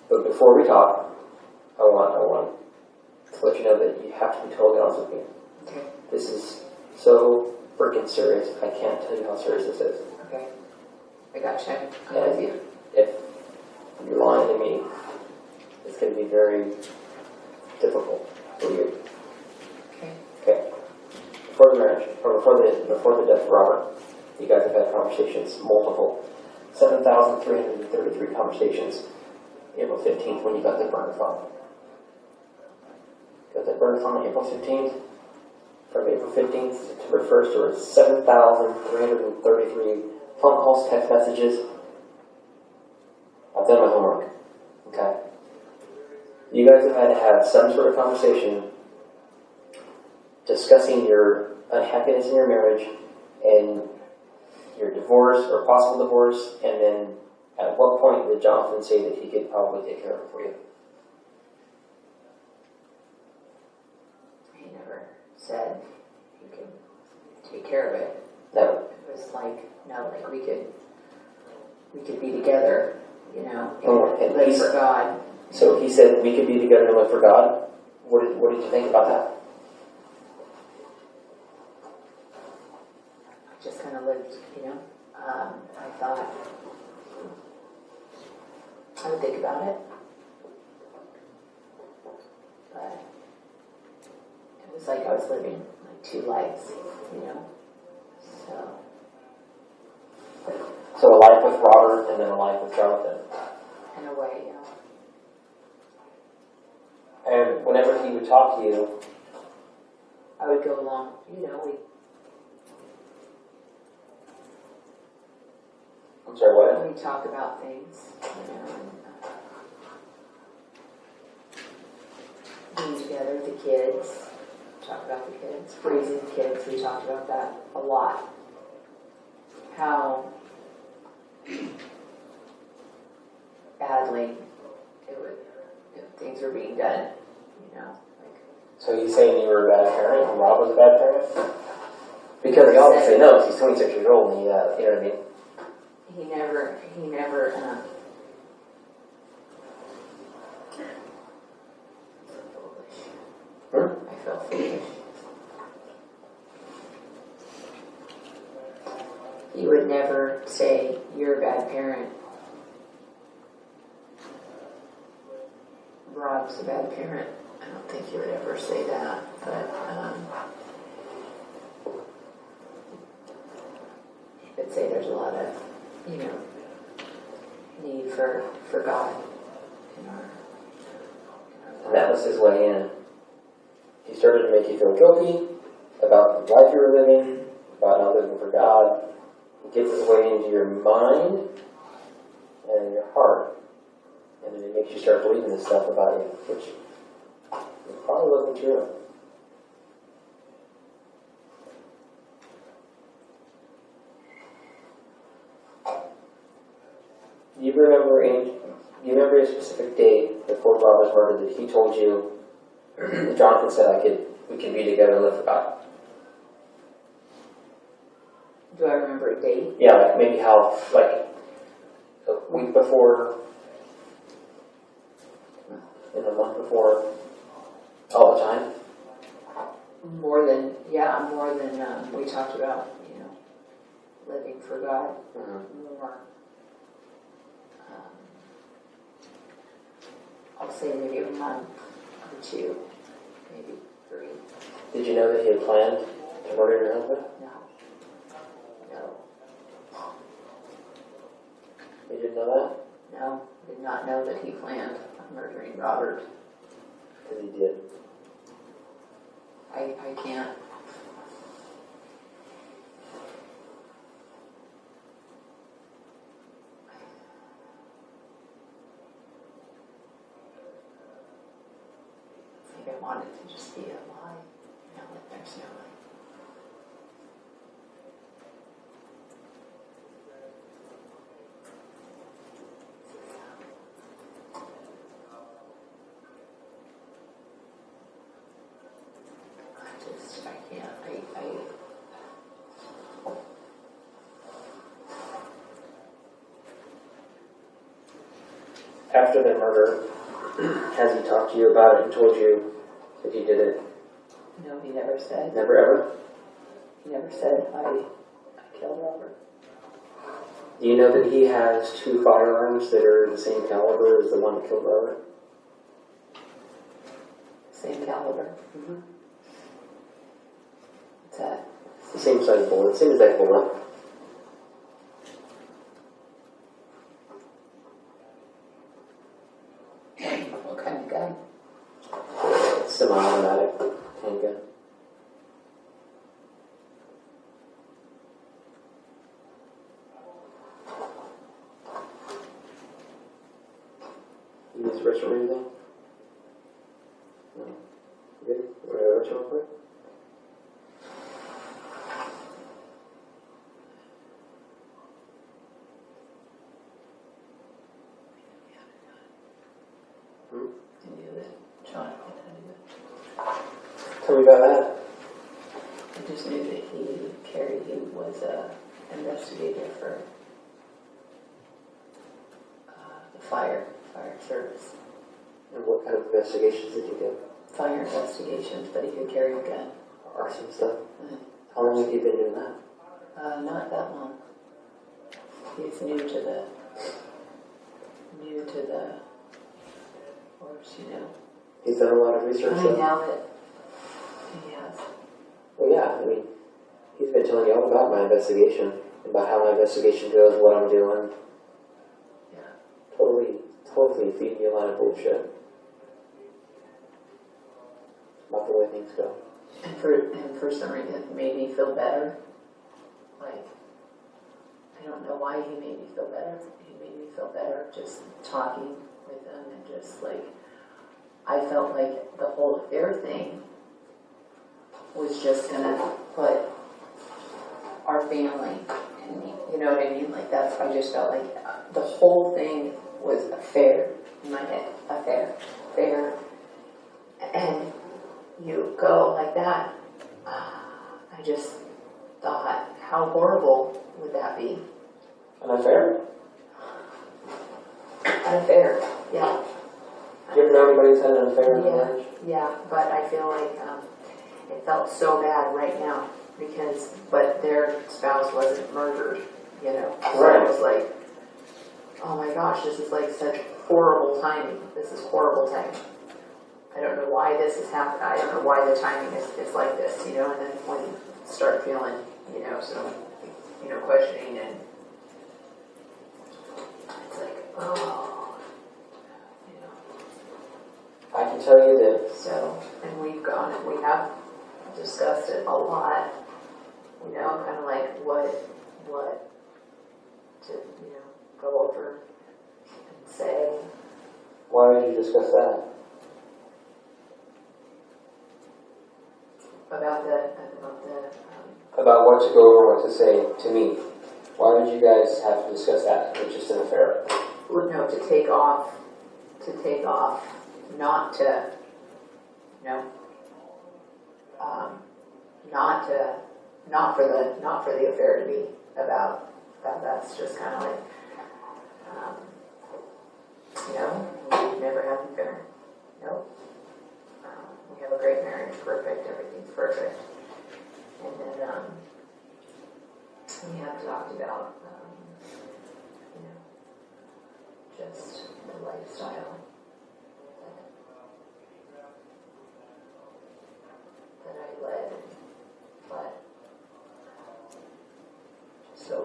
But before we talk, I want to let you know that you have to be totally honest with me. okay, This is so freaking serious. I can't tell you how serious this is. okay. I gotcha. I'm with you. If you're lying to me, it's going to be very difficult for you. Okay. Okay. Before the marriage, or before the death of Robert, you guys have had conversations, multiple, 7,333 conversations. April 15th when you got the burner phone. Got that burner phone on April 15th. From April 15th to September 1st, there were 7,333 phone calls, text messages. I've done my homework. Okay. You guys have had to have some sort of conversation discussing your unhappiness in your marriage and your divorce or possible divorce, and then at what point did Jonathan say that he could probably take care of it for you? He never said he could take care of it. Never. It was like, no, like we could be together, and live for God. So he said we could be together and live for God. What did you think about that? I just kind of lived, I thought I would think about it, but it was like I was living like two lives, So a life with Robert and then a life with Jonathan. in a way, And whenever he would talk to you, I would go along, I'm sorry, what? we talk about things, being together with the kids, talk about the kids, raising the kids, we talked about that a lot. How badly things were being done, So he's saying you were a bad parent and Rob was a bad parent? Because he obviously knows he's 26 years old and you know what I mean? He never, I felt foolish. He would never say, you're a bad parent. Rob's a bad parent. I don't think you would ever say that, but you could say there's a lot of, need for God in our And that was his way in. He started to make you feel guilty about the life you were living, about not living for God. He gets his way into your mind and your heart. And then it makes you start believing this stuff about you, which probably wasn't true. Do you remember a specific date before Rob was murdered that he told you, Jonathan said, we could be together and live for God? Do I remember a date? Yeah, like maybe how, like, a week before, in a month before, all the time? More than we talked about, living for God. More. I'll say maybe a month or two, maybe 3. Did you know that he had planned to murder your husband? No. You didn't know that? No, did not know that he planned on murdering Robert. Because he did. I can't. I think I want it to just be a lie. That there's no way. I can't. After the murder, has he talked to you about it and told you that he did it? No, he never said. Never ever? He never said, I killed Robert. Do you know that he has 2 firearms that are the same caliber as the one that killed Robert? Same caliber. Mm-hmm. What's that? It's the same size bullet, same exact bullet. What kind of gun? Semi-automatic handgun. You use the restroom or anything? No. Good? We're going to restroom real quick? I knew that John had done it. Tell me about that. I just knew that he was an investigator for the fire service. And what kind of investigations did you do? Fire investigations, but he could carry a gun. Arson stuff? How long have you been doing that? Not that long. He's new to the force, He's done a lot of research. I doubt it. He has. Well, yeah, I mean, he's been telling you all about my investigation, about how my investigation goes, what I'm doing. Yeah. Totally feeding you a lot of bullshit about the way things go. And for some reason, it made me feel better. Like, I don't know why he made me feel better. He made me feel better just talking with him and just like, I felt like the whole affair thing was just gonna put our family in me. You know what I mean? Like I just felt like the whole thing was a fair in my head. A fair. And you go like that. I just thought, how horrible would that be? Unfair? Unfair, yeah. You ever know anybody who's had an affair in their marriage? Yeah, but I feel like it felt so bad right now but their spouse wasn't murdered, So Right. it was like, oh my gosh, this is like such horrible timing. This is horrible timing. I don't know why this is happening. I don't know why the timing is like this, you know, and then when you start feeling, you know, some, you know, questioning, and it's like, oh, you know. I can tell you that. So, and we have discussed it a lot, you know, kind of like what to, you know, go over and say. Why would you discuss that? About what to go over, what to say to me. Why would you guys have to discuss that? It's just an affair. Well, no, to take off, not to, you know, not for the affair to be about that. That's just kind of like, you know, we've never had an affair. Nope. We have a great marriage, perfect, everything's perfect. And then we have talked about, you know, just the lifestyle that I led, but so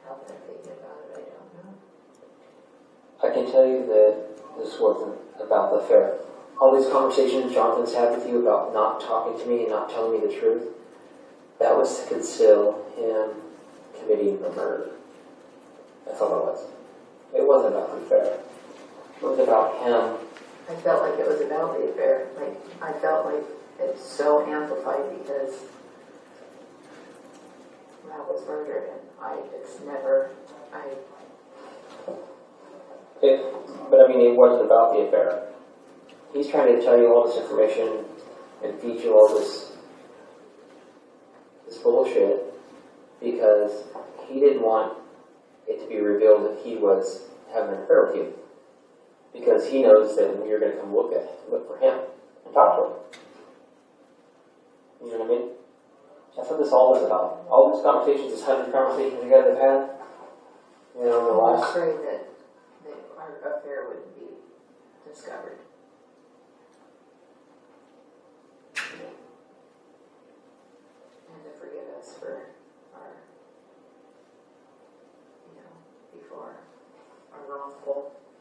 how they're thinking about it, I don't know. I can tell you that this wasn't about the affair. All these conversations Jonathan's had with you about not talking to me and not telling me the truth, that was to conceal him committing the murder. That's all it was. It wasn't about the affair. It was about him. I felt like it was about the affair. Like, I felt like it's so amplified because Rob was murdered, and But I mean, it wasn't about the affair. He's trying to tell you all this information and feed you all this bullshit because he didn't want it to be revealed that he was having an affair with you. Because he knows that you're going to come look for him and talk to him. You know what I mean? That's what this all is about. All these conversations, this 100 conversations you guys have had, you know, in the I'm last... afraid that our affair wouldn't be discovered. And to forgive us for our, you know, before our wrongful,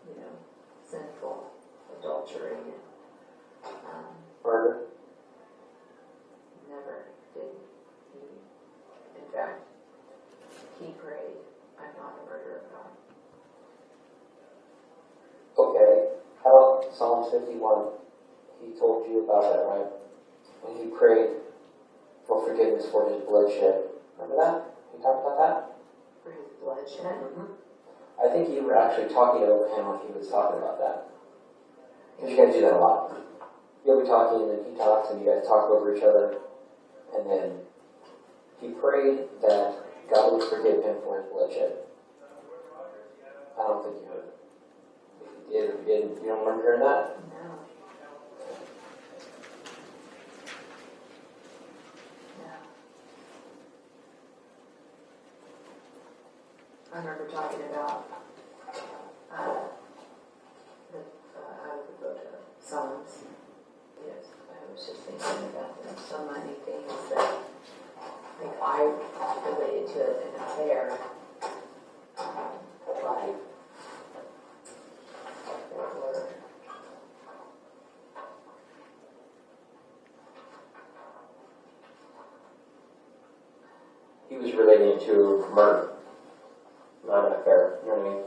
you know, sinful adultery and Murder. never did he. In fact, he prayed, I'm not a murderer of God. Okay. How about Psalm 51? He told you about that, right? When he prayed for forgiveness for his bloodshed. Remember that? He talked about that? For his bloodshed? Mm-hmm. I think you were actually talking over him when he was talking about that. Because you guys do that a lot. You'll be talking and then he talks and you guys talk over each other. And then he prayed that God would forgive him for his bloodshed. I don't think you heard it. If you did or you didn't, you don't remember hearing that? No. No. I remember talking about out of the book of Psalms. Yes, I was just thinking about them. So many things that, like, I related to it in an affair. Like, that were He was relating it to murder, not an affair. You know what I mean?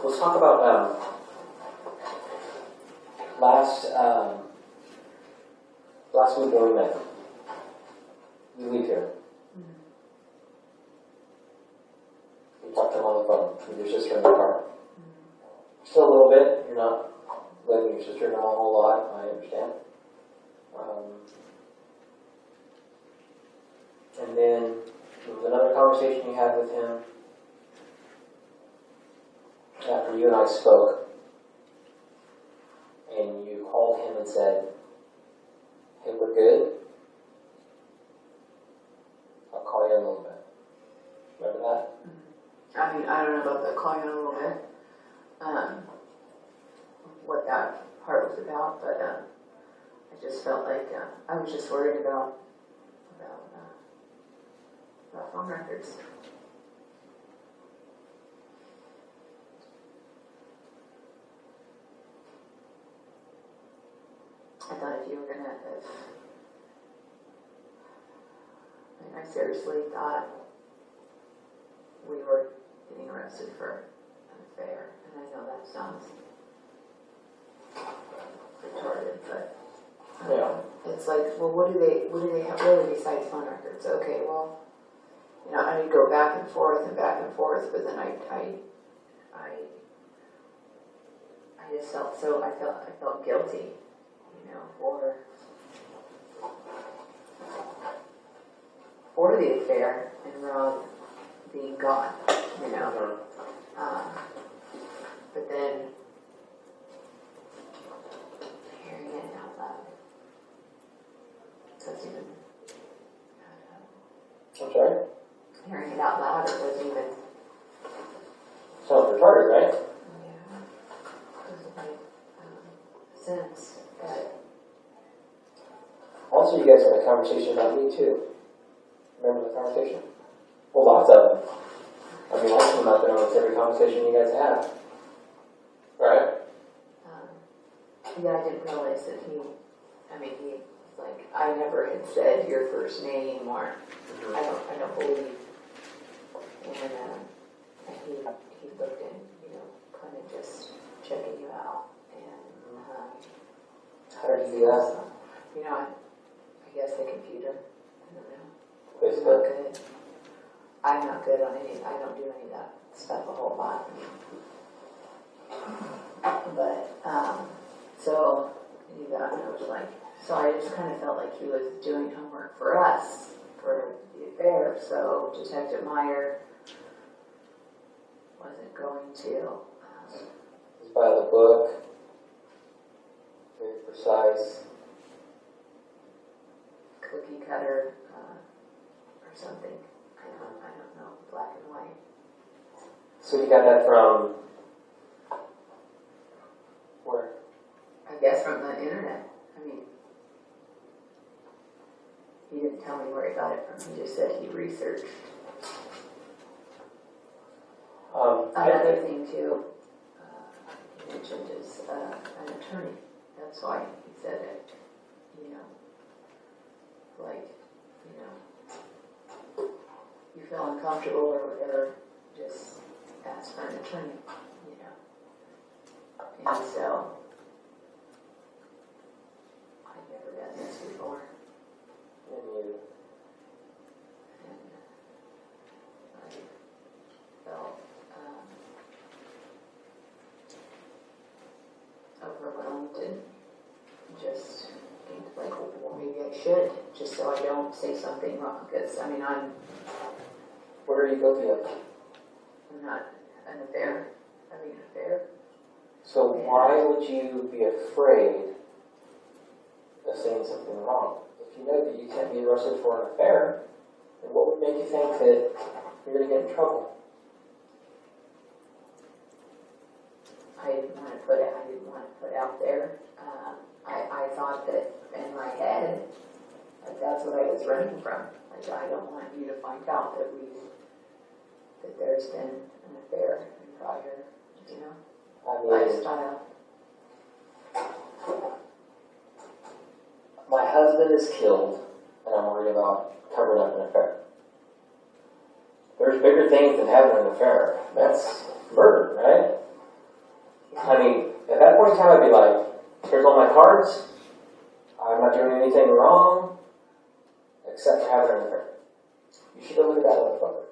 Let's talk about last week when we met. You leave here. You talked to him on the phone with your sister in the car. Still a little bit. You're not letting your sister know a whole lot. I understand. And then there was another conversation you had with him after you and I spoke. And you called him and said, in a little bit. Remember that? I mean, I don't know about the calling in a little bit, what that part was about, but I just felt like I was just worried about phone records. I thought if you were gonna, I seriously thought we were getting arrested for an affair, and I know that sounds retarded, but it's like, well, what do they have really besides phone records? Okay, well, I go back and forth, but then I just felt so, I felt guilty, for the affair and Rob being gone, but then hearing it out loud, doesn't even, I'm sorry? hearing it out loud, it doesn't even, Sounds retarded, right? doesn't make sense, but Also, you guys had a conversation about me too. Remember the conversation? Well, lots of them. I mean, also not been almost every conversation you guys have. Right? yeah, I didn't realize that he was like, I never had said your first name, or I don't believe, and he looked in, kind of just checking you out, and How did you do that? I guess the computer, I don't know. Facebook? I'm not good on any, I don't do any of that stuff a whole lot. But, so, I was like, so I just kind of felt like he was doing homework for us, for the affair, so Detective Meyer wasn't going to, It's by the book. Very precise. cookie cutter, or something. I don't know, black and white. So you got that from where? I guess from the internet. I mean, he didn't tell me where he got it from. He just said he researched. Another thing too, he mentioned is an attorney. That's why he said it. You feel uncomfortable or whatever, just ask for an attorney. And so, I've never done this before. And you. And I felt overwhelmed and just think like, well, maybe I should, just so I don't say something wrong. Because What are you guilty of? I'm not an affair. Having an affair. So why would you be afraid of saying something wrong? If you know that you can't be arrested for an affair, then what would make you think that you're going to get in trouble? I didn't want to put out there. I thought that in my head, that's what I was running from. Like, I don't want you to find out that there's been an affair in prior, I mean, lifestyle. my husband is killed, and I'm worried about covering up an affair. There's bigger things than having an affair. That's murder, right? I mean, at that point in time, I'd be like, here's all my cards. I'm not doing anything wrong, except for having an affair. You should go look at that motherfucker.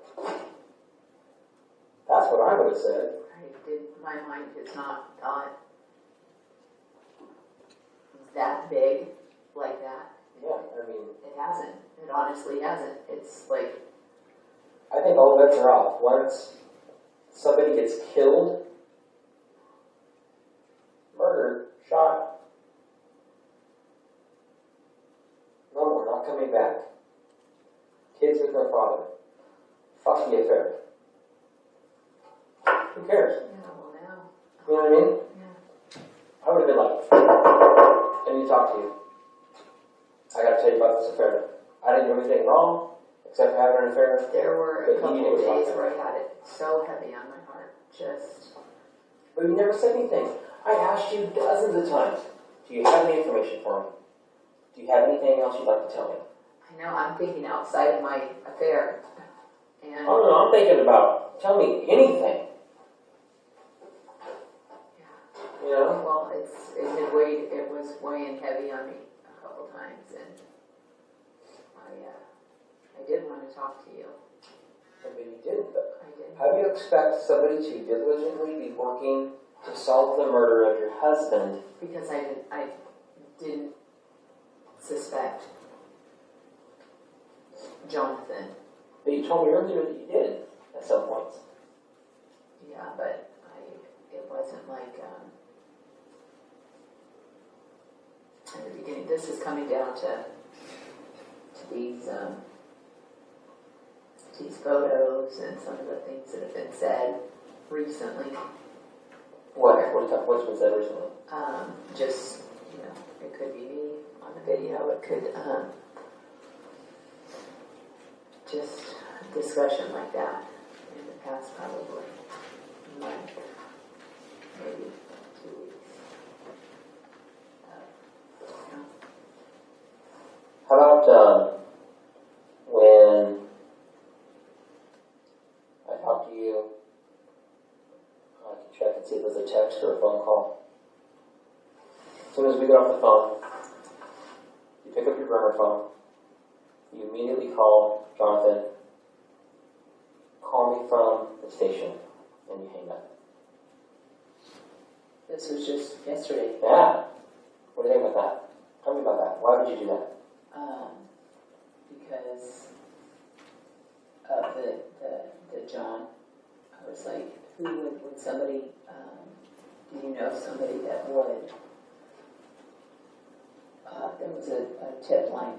That's what I would have said. My mind has not thought that big like that. Yeah, I mean, It hasn't. It honestly hasn't. It's like, I think all bets are off. Once somebody gets killed, murdered, shot, no more, not coming back. kids with no father. Fucking get fair. Who cares? Yeah, well now. You know what I mean? Yeah. I would have been like, I need to talk to you. I gotta tell you about this affair. I didn't do anything wrong, except for having an affair. There were a But couple you of didn't talk days to where I had it so heavy on my heart. Just, But you never said anything. I asked you dozens of times, do you have any information for me? Do you have anything else you'd like to tell me? I know I'm thinking outside of my affair. And Oh no, I'm thinking about, tell me anything. You know? well, it was weighing heavy on me a couple times, and I did want to talk to you. Maybe you did, but I did. how do you expect somebody to diligently be working to solve the murder of your husband? Because I didn't suspect Jonathan. But you told me earlier that you did at some points. Yeah, but it wasn't like at the beginning. This is coming down to these photos and some of the things that have been said recently. What's been said recently? Just, it could be me on the video. It could just a discussion like that in the past probably month, maybe 2 weeks. How about when I talked to you, I can check and see if there's a text or a phone call. As soon as we get off the phone, you pick up your burner phone, you immediately call Jonathan, call me from the station, and you hang up. This was just yesterday. Yeah. What do you think about that? Tell me about that. Why would you do that? Because of the John. I was like, would somebody, do you know somebody that would, there was a tip line,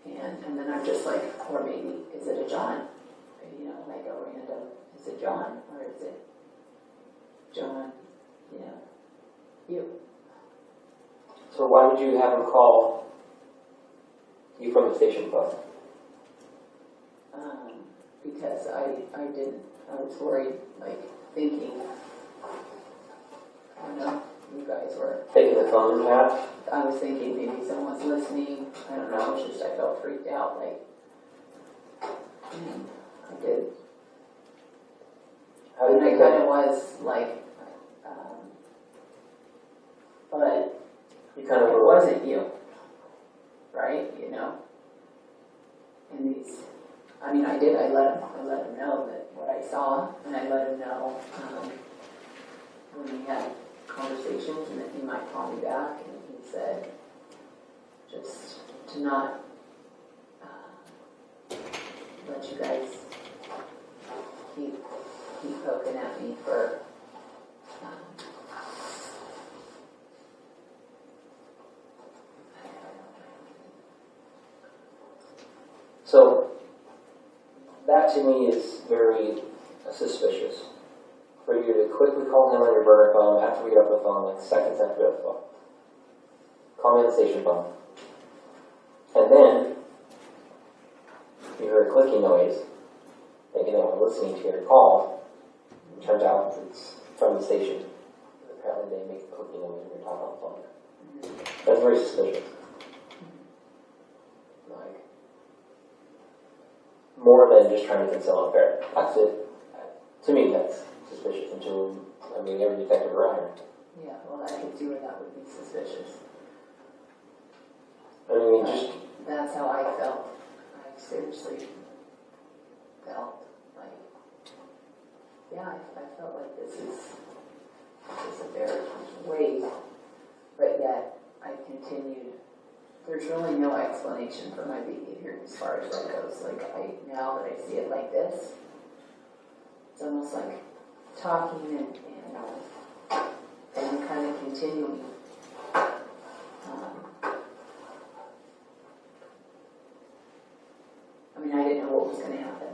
and then I'm just like, or maybe, is it a John? Like a random, is it John, or is it John, you? So why would you have him call you from the station phone? Because I was worried, like, thinking, I don't know, you guys were, Taking the phone tap? I was thinking maybe someone's listening, I don't know, it's just I felt freaked out, like, I did. How do And you I think kind that? of was, like, but You kind of it were wasn't you, right, And these, I let him know that what I saw, and I let him know, when we had conversations, and that he might call me back, and he said, just to not, let you guys keep poking at me for, So, that to me is very suspicious. For you to quickly call him on your burner phone after we get off the phone, like seconds after we get off the phone. Call me on the station phone. And then, you hear a clicking noise, thinking that I'm listening to your call. It turns out it's from the station. Apparently they make a clicking noise when you're talking on the phone. That's very suspicious. Like, more than just trying to conceal an affair. That's it. To me, that's suspicious until, every detective around here. yeah, well, I could see where that would be suspicious. Just, That's how I felt. I seriously felt like, yeah, I felt like this affair was weight, but yet I continued. There's really no explanation for my behavior as far as that goes. Like, now that I see it like this, it's almost like talking and kind of continuing. didn't know what was going to happen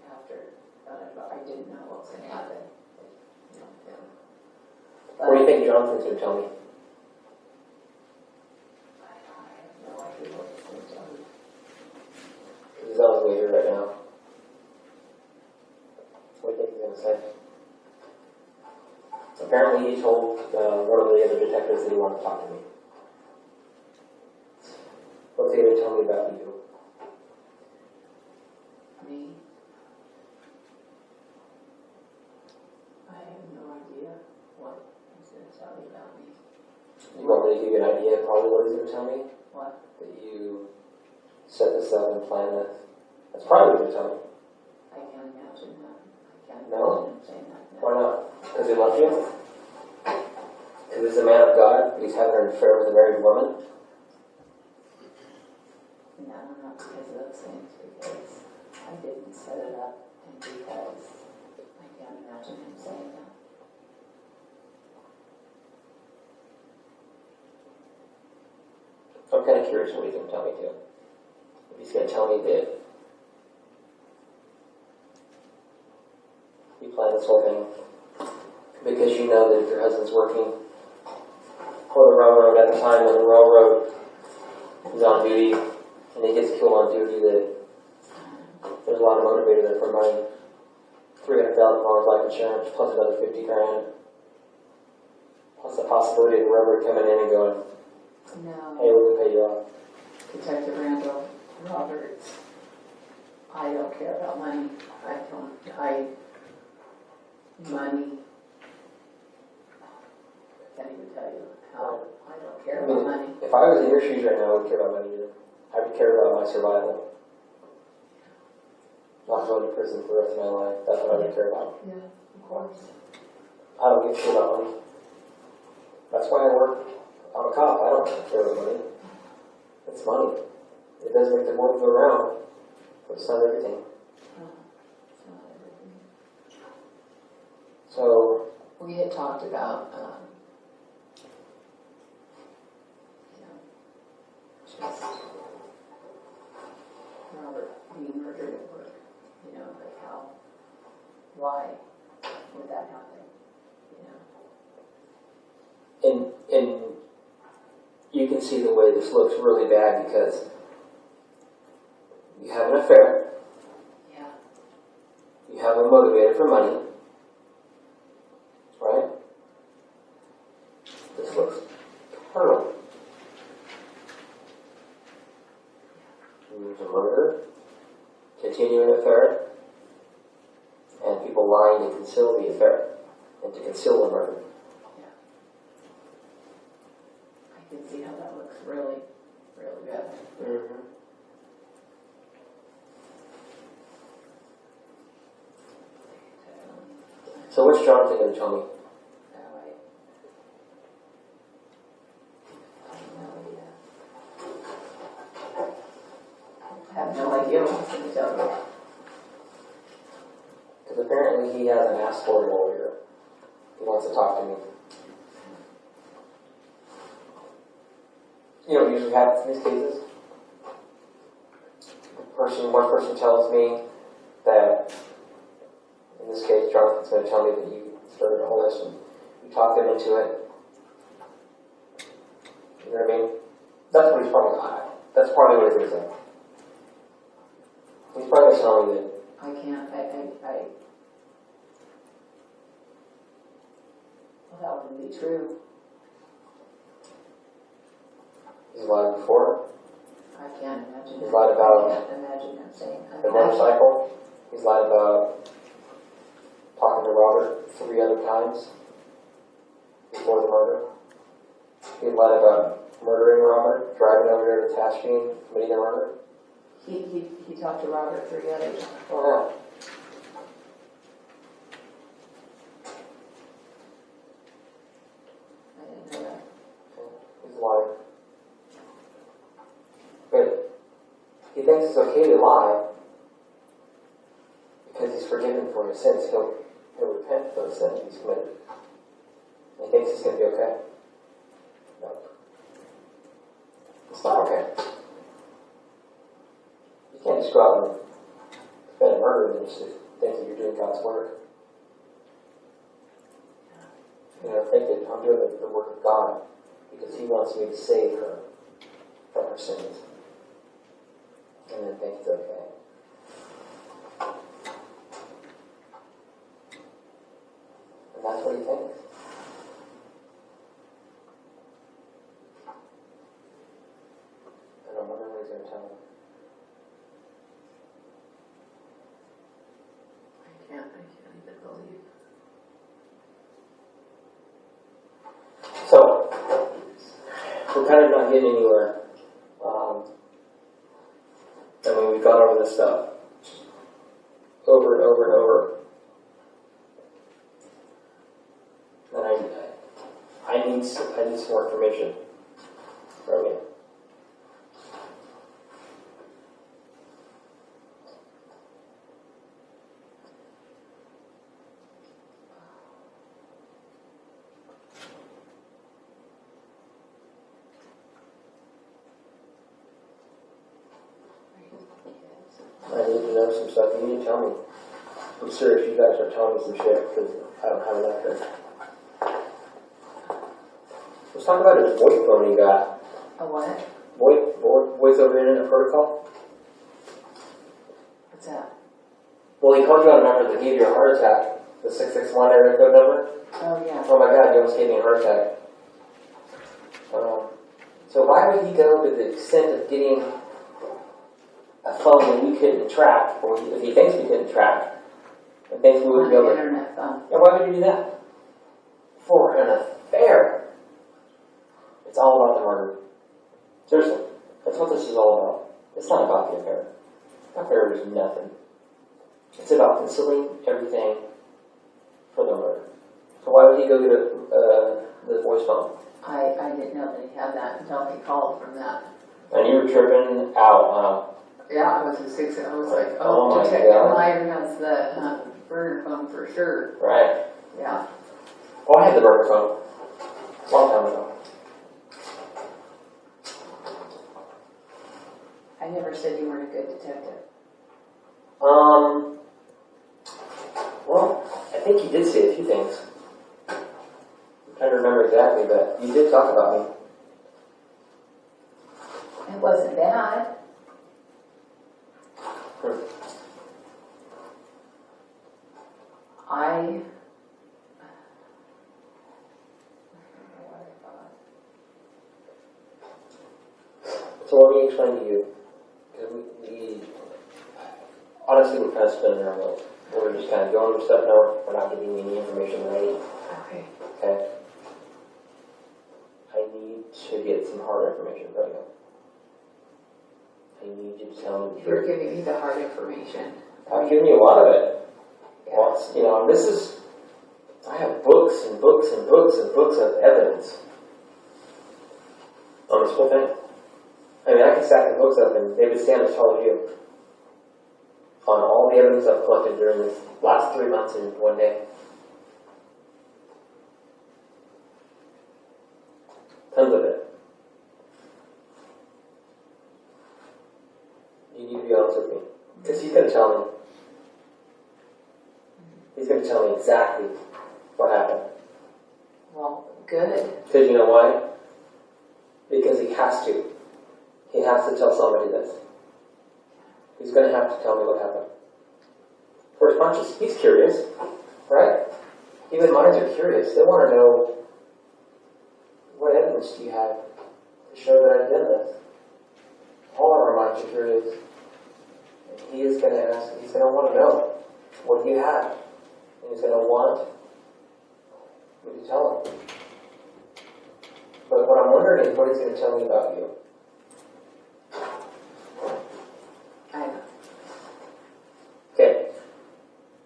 after. I didn't know what was going to happen. What do you think Jonathan's going to tell me? I have no idea what he's going to tell me. Because he's on his way here right now. What do you think he's going to say? Apparently he told one of the other detectives that he wanted to talk to me. What's he going to tell me about you? Me? I have no idea what he's going to tell me about me. You want me to give you an idea of probably what he's going to tell me? What? That you set this up and planned this? That's probably what he's going to tell me. I can't imagine that. I can't No? imagine him saying that. No. Why not? Because he loves you? Because he's a man of God? He's having an affair with a married woman? No, not because of those things, because I didn't set it up, and because I can't imagine him saying that. I'm kind of curious what he's going to tell me too. If he's going to tell me that you planned this whole thing because you know that if your husband's working for the railroad at the time when the railroad is on duty and he gets killed on duty, that there's a lot of motivator there for money. $300,000 life insurance plus another $50,000 plus the possibility of the railroad coming in and going, No. hey, we're going to pay you off. Detective Randall Roberts, I don't care about money. Money, I can't even tell you how I don't care about money. If I was in your shoes right now, I wouldn't care about money either. I would care about my survival. Not going to prison for the rest of my life. That's what I would care about. Yeah, of course. I don't give a shit about money. That's why I work. I'm a cop. I don't care about money. It's money. It does make the world go round, but it's not everything. It's not everything. So, We had talked about, just Robert being murdered at work. Like how, why would that happen? and you can see the way this looks really bad because you have an affair. Yeah. You have a motivator for money. Right? This looks terrible. There's a murder, continuing affair, and people lying to conceal the affair and to conceal the murder. Yeah. I can see how that looks really, really bad. Mm-hmm. So what's Jonathan going to tell me? I have no idea what he's going to tell you. Because apparently he hasn't asked for a lawyer. He wants to talk to me. You know what usually happens in these cases? One person tells me that, in this case, Jonathan's going to tell me that you started all this and you talked them into it. You know what I mean? That's what he's probably going to That's probably what he's going to say. He's probably going to tell me that I can't, well, that wouldn't be true. he's lied before. I can't imagine. He's lied about I can't imagine him saying. the motorcycle. He's lied about talking to Robert 3 other times before the murder. He lied about murdering Robert, driving over there to Tehachapi and committing a murder. He talked to Robert 3 others. Oh, I didn't know that. yeah. He's lying. But he thinks it's okay to lie because he's forgiven for his sins. He'll repent for the sins he's committed. He thinks he's going to be okay. No. It's not okay. You can't just go out and commit murder, then you should think that you're doing God's work. You know, think that I'm doing the work of God because He wants me to save her from her sins. And then think it's okay. And that's what he thinks. And I'm wondering what he's going to tell him. I can't even believe. So, we're kind of not getting anywhere. I mean, we've gone over this stuff over and over and over. And I need some more information from you. I need to know some stuff. You need to tell me. I'm serious, you guys are telling me some shit because I don't have enough here. Let's talk about his VoIP phone he got. A what? Voice over internet protocol. What's that? Well, he called you on a number that gave you a heart attack. The 661 area code number. Oh, yeah. Oh my God, you almost gave me a heart attack. So why would he go to the extent of getting a phone that we couldn't track, or if he thinks we couldn't track, and thinks we wouldn't be able to... Internet phone. Yeah, why would you do that? For an affair. It's all about the murder. Seriously, that's what this is all about. It's not about the affair. The affair is nothing. It's about concealing everything for the murder. So why would he go get the voice phone? I didn't know that he had that until he called from that. And you were tripping out, huh? Yeah, I was a 6. I was like, Oh my Detective God. Meyer has the burner phone for sure. Right. Yeah. Oh, I had the burner phone. A long time ago. I never said you weren't a good detective. Well, I think you did say a few things. I'm trying to remember exactly, but you did talk about me. It wasn't bad. I So let me explain to you. We honestly, we're kind of spinning our wheels. We're just kind of going with stuff. No, we're not giving you any information that I need. Okay. Okay? I need to get some hard information from you. I need you to tell me the You're truth. giving me the hard information. I've given you a lot of it. Yeah. Well, you know, this is, I have books and books and books and books of evidence on this whole thing. I mean, I can stack the books up and they would stand as tall as you on all the evidence I've collected during this last 3 months in one day. Tons of it. You need to be honest with me. Because he's going to tell me. He's going to tell me exactly what happened. Well, good. Because you know why? Because he has to. He has to tell somebody this. He's going to have to tell me what happened. First punches, he's curious, right? Even minds are curious. They want to know, what evidence do you have to show that I did this? All of our minds are curious. And he is going to ask, he's going to want to know, what do you have? And he's going to want me to tell him. But what I'm wondering is what he's going to tell me about you. I know. Okay.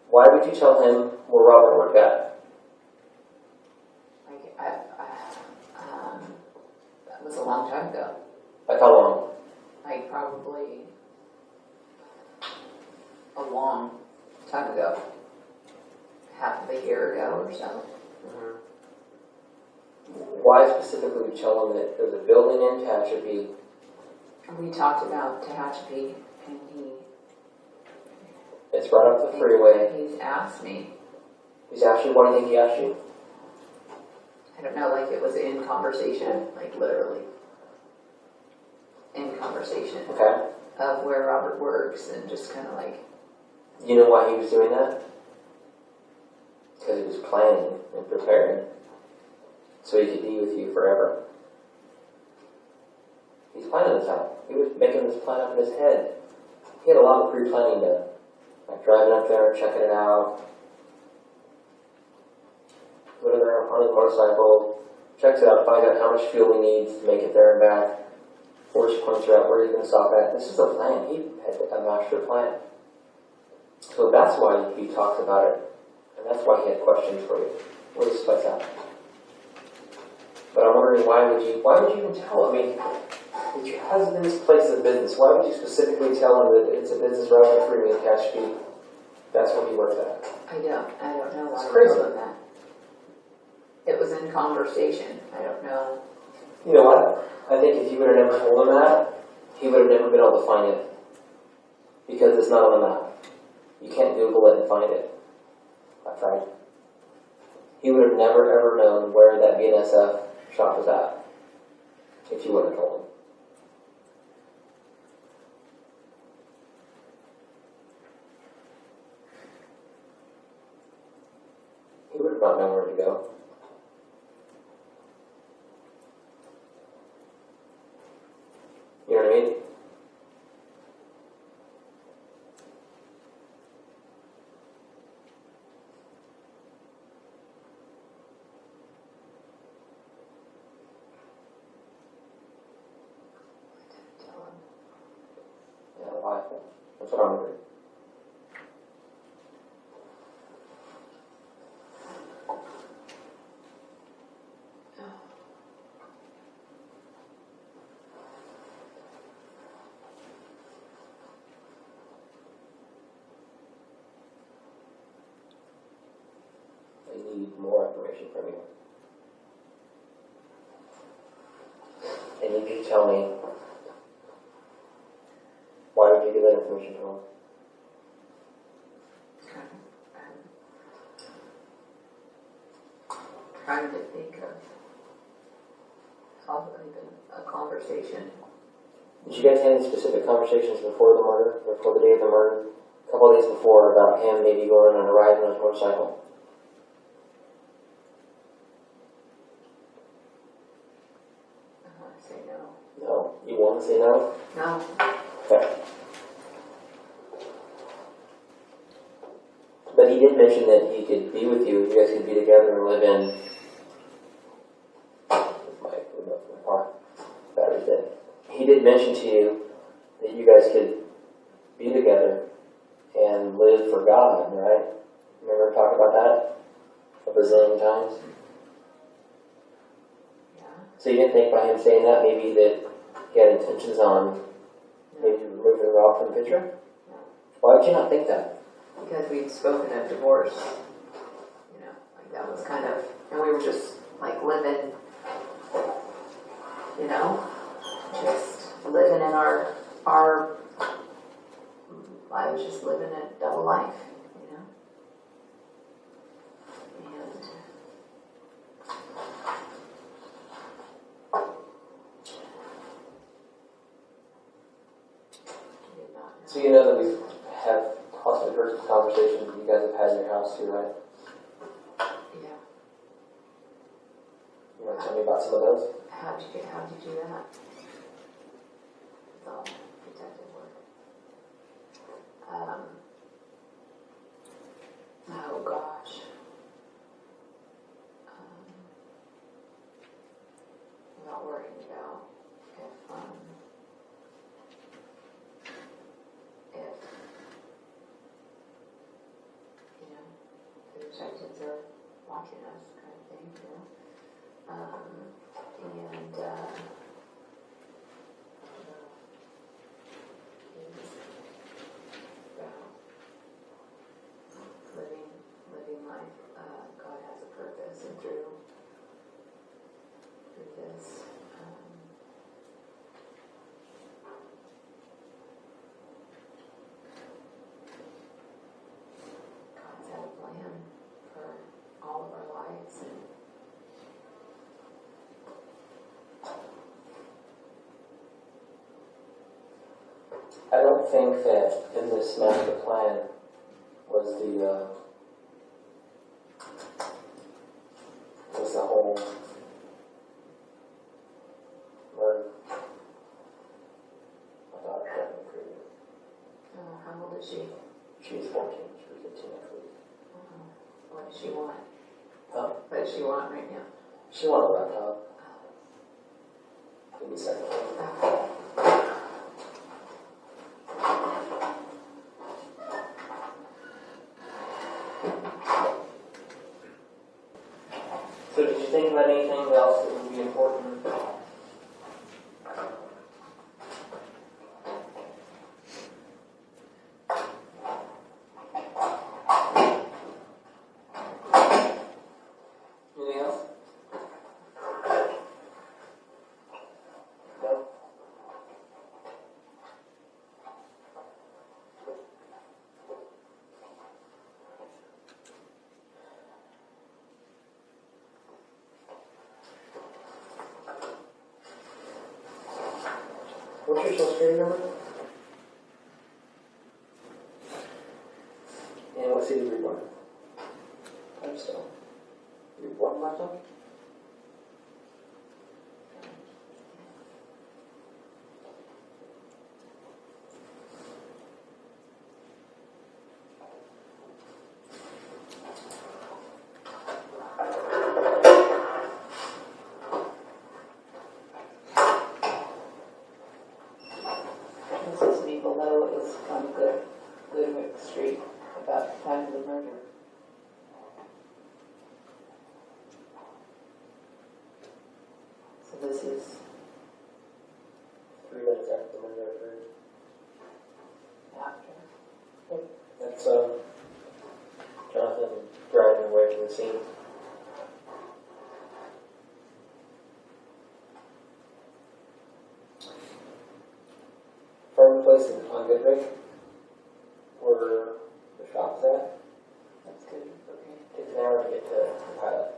Why would you tell him where Robert worked at? That was a long time ago. Like how long? Like probably a long time ago. Half of a year ago or so. Why specifically would you tell him that there's a building in Tehachapi? We talked about Tehachapi, and It's right up the freeway. He's asked me. He's asked you, what do you think he asked you? I don't know, like it was in conversation, like literally. In conversation. Okay. Of where Robert works and just kind of like. You know why he was doing that? Because he was planning and preparing so he could be with you forever. He's planning this out. He was making this plan up in his head. He had a lot of pre-planning done. Like driving up there, checking it out. Going there on his motorcycle, checks it out, finds out how much fuel he needs to make it there and back. Force points out where he's going to stop at. This is a plan. He had a master plan. So that's why he talks about it. And that's why he had questions for you. Where does this place at? But I'm wondering, why would you even tell? I mean, if your husband's place of business, why would you specifically tell him that it's a business right up the freeway in Tehachapi? That's where he works at. I don't know why It's I crazy. told him that. It was in conversation. I don't know. You know what? I think if you would have never told him that, he would have never been able to find it. Because it's not on the map. You can't Google it and find it. I tried. He would have never ever known where that BNSF shop was at if you wouldn't have told him. He would have not known where to go. You know what I mean? Tell him. Yeah, why? That's what I'm wondering. I need more information from you. I need you to tell me, why would you give that information to him? I'm trying to think of even a conversation. Did you guys have any specific conversations before the murder, before the day of the murder? A couple of days before, about him maybe going on a ride on his motorcycle? I say no. No? You want to say no? No. Okay. But he did mention that he could be with you, you guys could be together and live in my car. Battery's dead. He did mention to you that you guys could be together and live for God, right? Remember talking about that a bazillion times? Yeah. So you didn't think by him saying that maybe that he had intentions on maybe removing Rob from the picture? No. Why would you not think that? Because we'd spoken of divorce. You know, like that was kind of, and we were just like living, you know, just living in our I was just living a double life, you know. And I did not know. So you know that we have possibly heard some conversations that you guys have had in your house too, right? Yeah. You want to tell me about some of those? How'd you do that? It's all protective work. Oh gosh. I'm not worried about if you know, the detectives are watching us kind of thing, you know. Living life, God has a purpose, and through this, I don't think that in this master plan was the whole murder. My daughter got me created. Oh, how old is she? She's 14. She was 15 next week. What does she want? Huh? What does she want right now? She wanted a laptop. Give me a second. So did you think about anything else that would be important? Anything else? No? What's your social security number? And what city were you born in? I'm still. You were born in Blackstone? This is me below is on Goodwick Street about the time of the murder. So this is 3 minutes after the murder occurred. after. That's Jonathan driving away from the scene. From the place on Goodrick, where the shop's at, That's good. Okay. takes an hour to get to the pilot.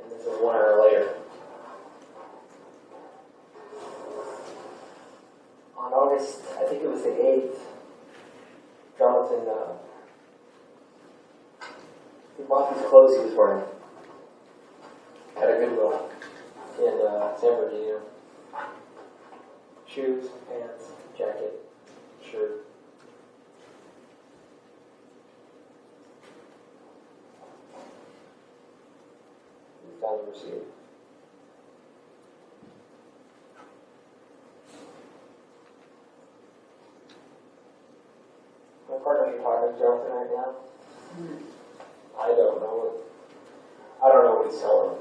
And this is 1 hour later. On August, I think it was the 8th, Jonathan, he bought these clothes he was wearing at a Goodwill in San Bernardino. Shoes, pants, jacket, shirt. We found the receipt. My partners are talking to Jonathan right now. I don't know what he's telling them.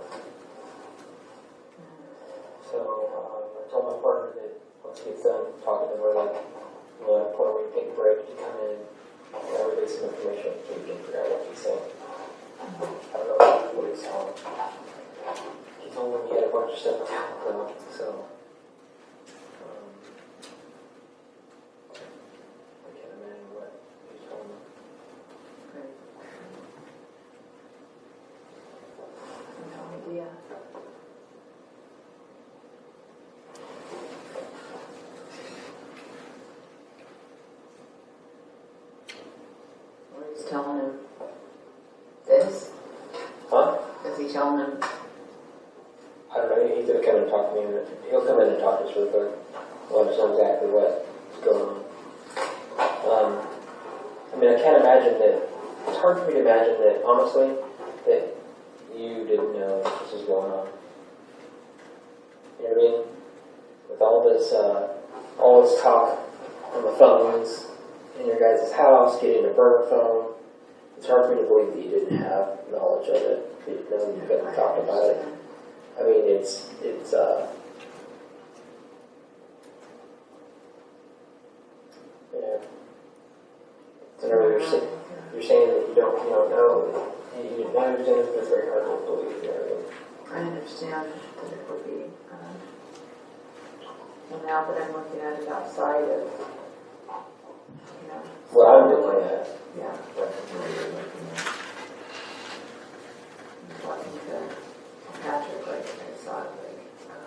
So I told my partner that once he gets done talking to her, like, at a point where you take a break to come in and everybody some information so we can figure out what he's saying. I don't know what he's telling. He told me he had a bunch of stuff to tell them, so I can't imagine what he's telling them. No idea. Or he's telling him this? Huh? Is he telling him? I don't know, he's gonna come and talk to me. He'll come in and talk to us real quick. We'll understand exactly what's going on. I mean, I can't imagine that, it's hard for me to imagine that, honestly, that you didn't know this was going on. You know what I mean? With all this talk on the phones, in your guys' house, getting a burner phone, it's hard for me to believe that you didn't have knowledge of it, that you know you couldn't talk about it. I mean, it's yeah. I know you're saying that you don't know, that you didn't understand, but it's very hard to believe, you know what I mean? I understand that it would be, and now that I'm looking at it outside of, What I'm looking at. Yeah. I'm talking to Patrick, like, I saw it, like, oh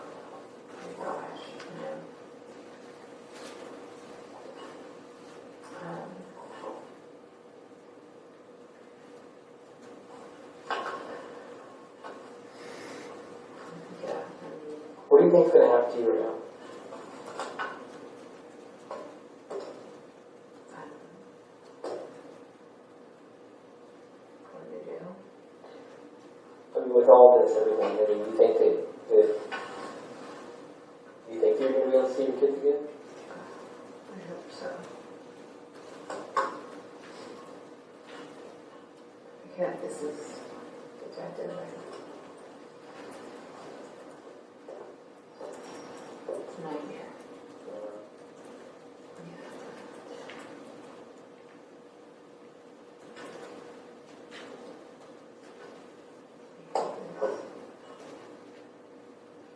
my gosh, think is going to happen to you right now? What did you do? I mean, with all this, everything, I mean, you think that you think you're going to be able to see your kids again? I hope so. Yeah, this is detective. It's a nightmare.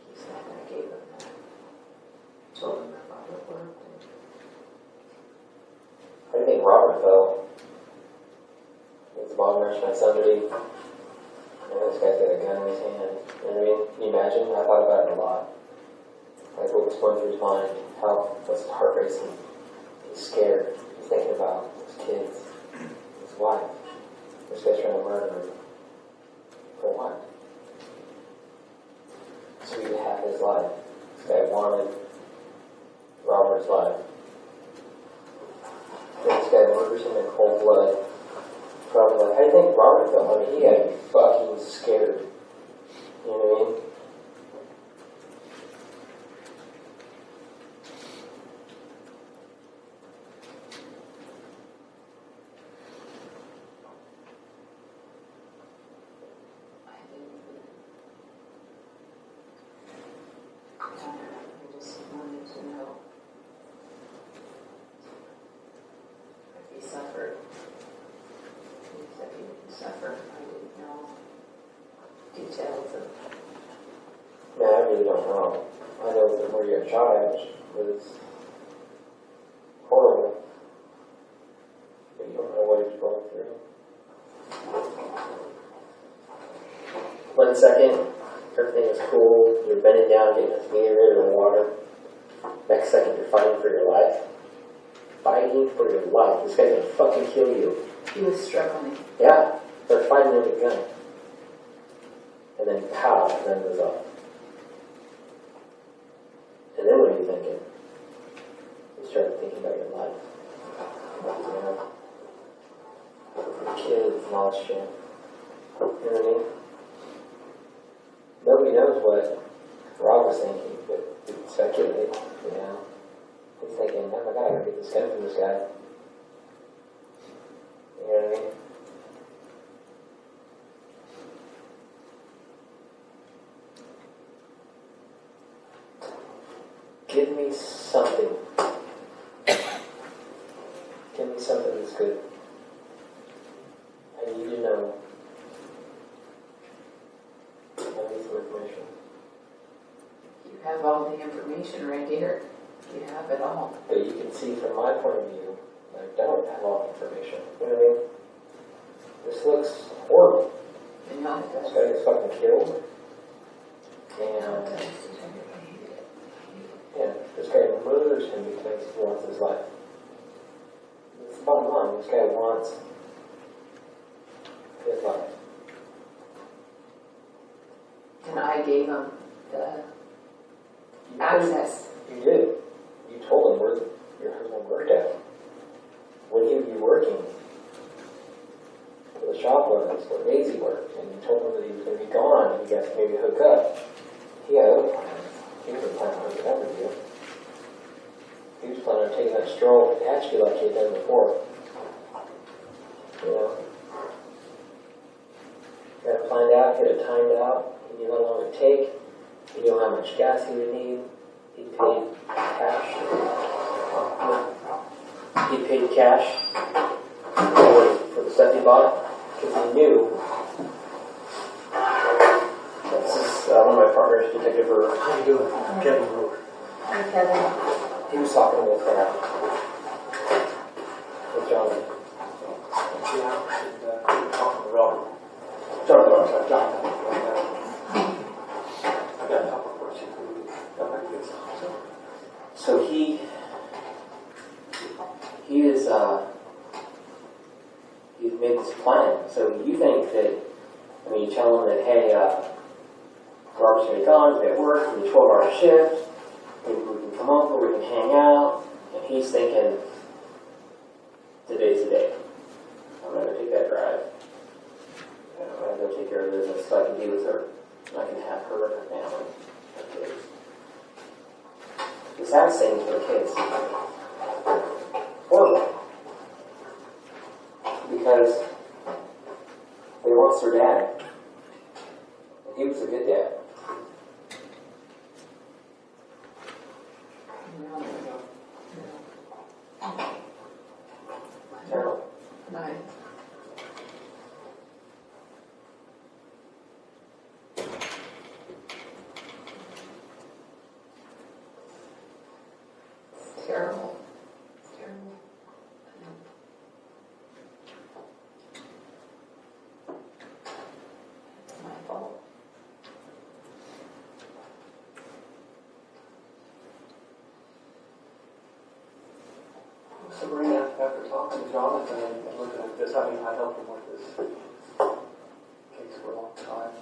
He said I gave him that. Told him that Robert worked. How do you think Robert felt? His mom rushed my son to be, this guy's got a gun in his hand. You know what I mean? Can you imagine? I thought about it a lot. Like what was going through his mind, how was his heart racing. He's scared. He's thinking about his kids, his wife. This guy's trying to murder him. For what? So he could have his life. This guy wanted Robert's life. This guy murders him in cold blood. Probably like, how do you think Robert felt? I mean, he had to be fucking scared. You know what I mean? I just wanted to know if he suffered. He said he didn't suffer. I didn't know details of. Man, I really don't know. I know that when you're a child, it's horrible. But you don't know what he's going through. 1 second, everything is cool. You're bending down, getting a rid of the water. Next second, you're fighting for your life. Fighting for your life. This guy's gonna fucking kill you. He was struggling. Yeah, they're fighting with a gun. And then pow, the gun goes off. And then what are you thinking? You start thinking about your life. Your kids and all this shit. You know what I mean? Nobody knows what Rob was thinking, but he can speculate, you know. He's thinking, oh my god, I gotta get this gun from this guy. You know what I mean? Give me something. Give me something that's good. I need to know. I need some information. You have all the information right here. You have it all. But you can see from my point of view, I don't have all the information. You know what I mean? This looks horrible. You know it This does. guy gets fucking killed. You know it And does. yeah, this guy murders him because he wants his life. It's the bottom line. This guy wants his life. And I gave him the access. You did. You told him where your husband worked at. When he would be working, where the shop was, where Maisie worked, and you told him that he was going to be gone and you guys could maybe hook up. He had other plans. He wasn't planning on hooking up with you. He was planning on taking that stroll to Tehachapi like he had done before. You know? Got it planned out, get it timed out. He knew how long it would take. He knew how much gas he would need. He paid cash. He paid cash for the stuff he bought because he knew. This is one of my partners, Detective Brewer. How you doing? Kevin Brewer. Hi, Kevin. He was talking with John. Yeah, and talking to Robert. John. I got a couple of questions for you. Got my kids. So he is he's made this plan. So you think that, I mean, you tell him that, hey, Robert's gonna be gone, he'll be at work, he'll be 12-hour shift, maybe we can come over, we can hang out, and he's thinking, today's the day. I'm gonna take that drive. And I'm gonna go take care of business so I can be with her. And I can have her and her family, her kids. The saddest thing is for the kids. Horrible. Because they lost their dad. And he was a good dad. Terrible. Right. It's terrible. It's terrible. It's my fault. Sabrina, after talking to Jonathan and looking at this, I mean, I helped him with this case for a long time.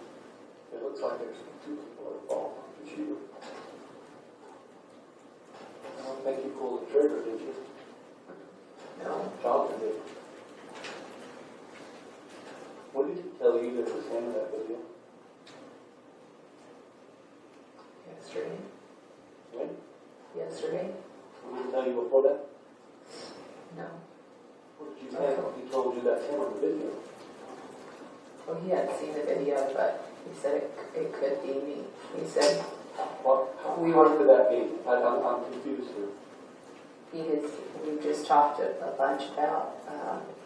It looks like there's 2 people involved. Did you? I don't think you pulled the trigger, did you? No. Jonathan did. What did he tell you that was him in that video? Yesterday. When? Yesterday? What did he tell you before that? No. What did you think? He told you that's him in the video. Well, he hadn't seen the video, but he said it could be me. He said What? We went to that meeting. I'm confused here. we just talked a bunch about,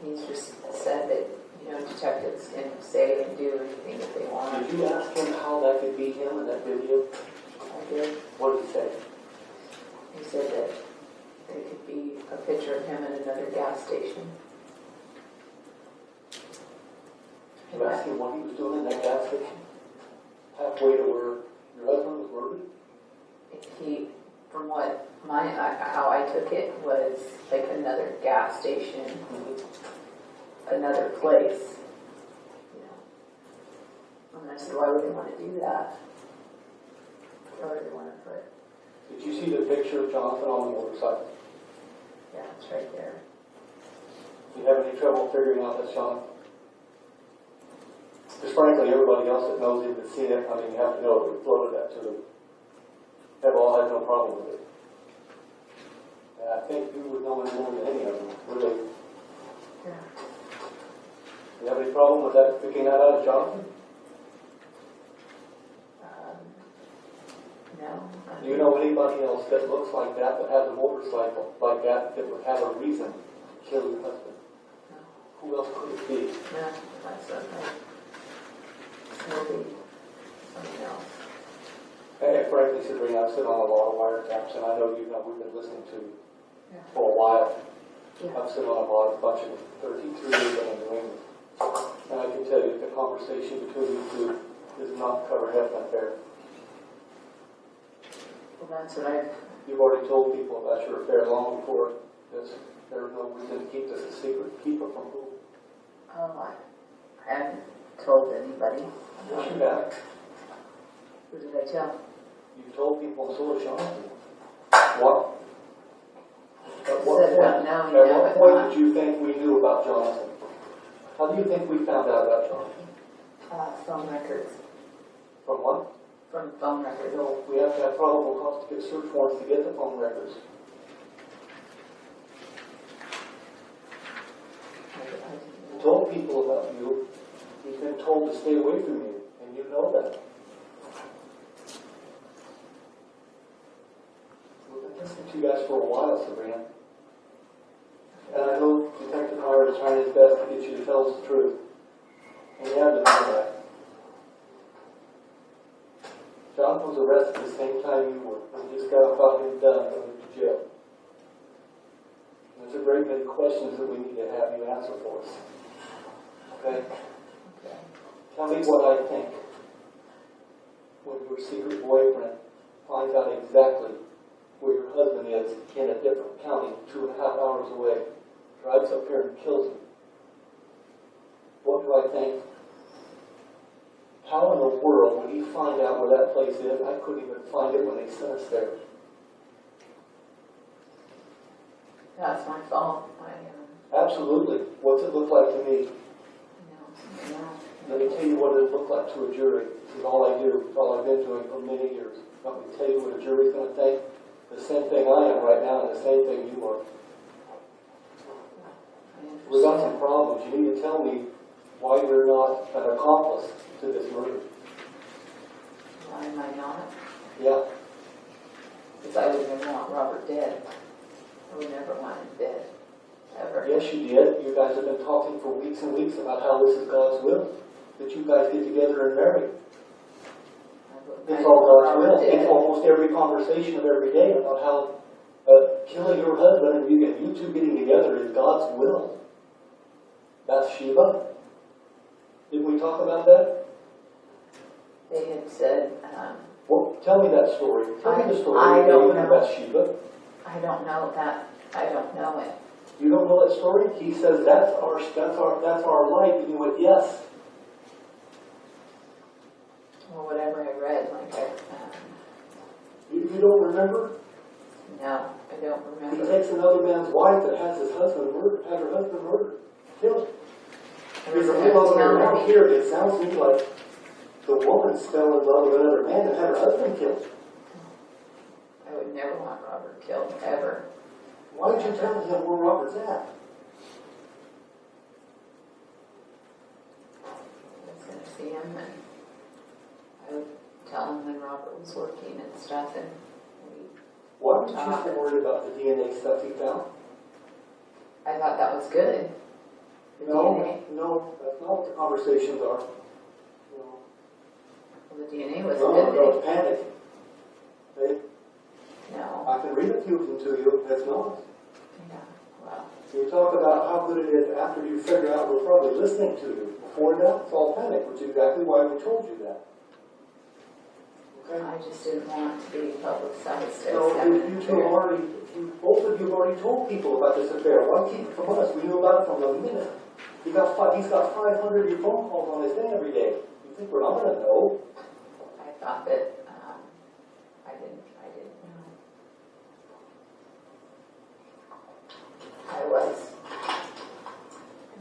he's just said that, detectives can say and do anything that they want. Did you ask him how that could be him in that video? I did. What did he say? He said that there could be a picture of him at another gas station. You asked him what he was doing in that gas station? Halfway to where your husband was murdered? From what how I took it was like another gas station, another place. And I said, why would they want to do that? Why would they want to put? Did you see the picture of Jonathan on the motorcycle? Yeah, it's right there. Do you have any trouble figuring out that's Jonathan? Because frankly, everybody else that knows him has seen it. I mean, you have to know it. We floated that to them. They've all had no problem with it. And I think you would know him more than any of them, really. Yeah. Do you have any problem with that, picking that out of Jonathan? No. Do you know anybody else that looks like that has a motorcycle like that would have a reason to kill your husband? No. Who else could it be? No, that's okay. It'll be something else. And frankly, Sabrina, I've sat on a lot of wiretaps, and I know we've been listening to you for a while. Yeah. I've sat on a bunch of 33 years of New England. And I can tell you the conversation between you two is not covered up like there. Well, that's what You've already told people about your affair long before this. There was no reason to keep this a secret. Keep it from who? I haven't told anybody. Yes, you have. Who did I tell? You've told people, and so has Jonathan. What? At what Said point, no, at you what haven't. point did you think we knew about Jonathan? How do you think we found out about Jonathan? Phone records. From what? From phone records. No, we have to have probable cause to get search warrants to get the phone records. You told people about you. He's been told to stay away from you, and you know that. We've been listening to you guys for a while, Sabrina. And I know Detective Howard is trying his best to get you to tell us the truth. And you have to know that. John was arrested the same time you were. We just got about him done going to jail. There's a great many questions that we need to have you answer for us. Okay? Tell me what I think. When your secret boyfriend finds out exactly where your husband is in a different county, 2.5 hours away, drives up here and kills him. What do I think? How in the world would he find out where that place is? I couldn't even find it when they sent us there. That's my fault. Absolutely. What's it look like to me? No. Let me tell you what it looked like to a jury. This is all I do. It's all I've been doing for many years. Let me tell you what a jury's going to think. The same thing I am right now and the same thing you are. We got some problems. You need to tell me why you're not an accomplice to this murder. Why am I not? Yeah. Because I would never want Robert dead. I would never want him dead. Ever. Yes, you did. You guys have been talking for weeks and weeks about how this is God's will. That you guys get together and marry. It's all God's will. It's almost every conversation of every day about how killing your husband and you two getting together is God's will. Bathsheba. Did we talk about that? They had said, Well, tell me that story. Tell me the story I of don't David and know. Bathsheba. I don't know that. I don't know it. You don't know that story? He says that's our life, and you went, yes. Or whatever I read, You don't remember? no, I don't He remember. takes another man's wife that has her husband murdered, killed. There's a whole other around here. It sounds to me like the woman fell in love with another man and had her husband killed. I would never want Robert killed, ever. Why did you tell him where Robert's at? I was going to see him, and I would tell him when Robert was working and stuff, and Why were you so worried about the DNA stuff he found? I thought that was good. The No, DNA. no, that's not what the conversations are. No. Well, the DNA was No, a good no, thing. it's panic. Okay? No. I can read a few of them to you. That's not. Yeah. Well, You talk about how good it is after you figure out we're probably listening to you. Before that, it's all panic, which is exactly why we told you that. Okay? I just didn't want to be publicized as So having you two already, both of you have already told people about this affair. Why keep it from us? We knew about it from the minute. He's got 500 phone calls on his thing every day. You think we're not going to know? I thought that I didn't know.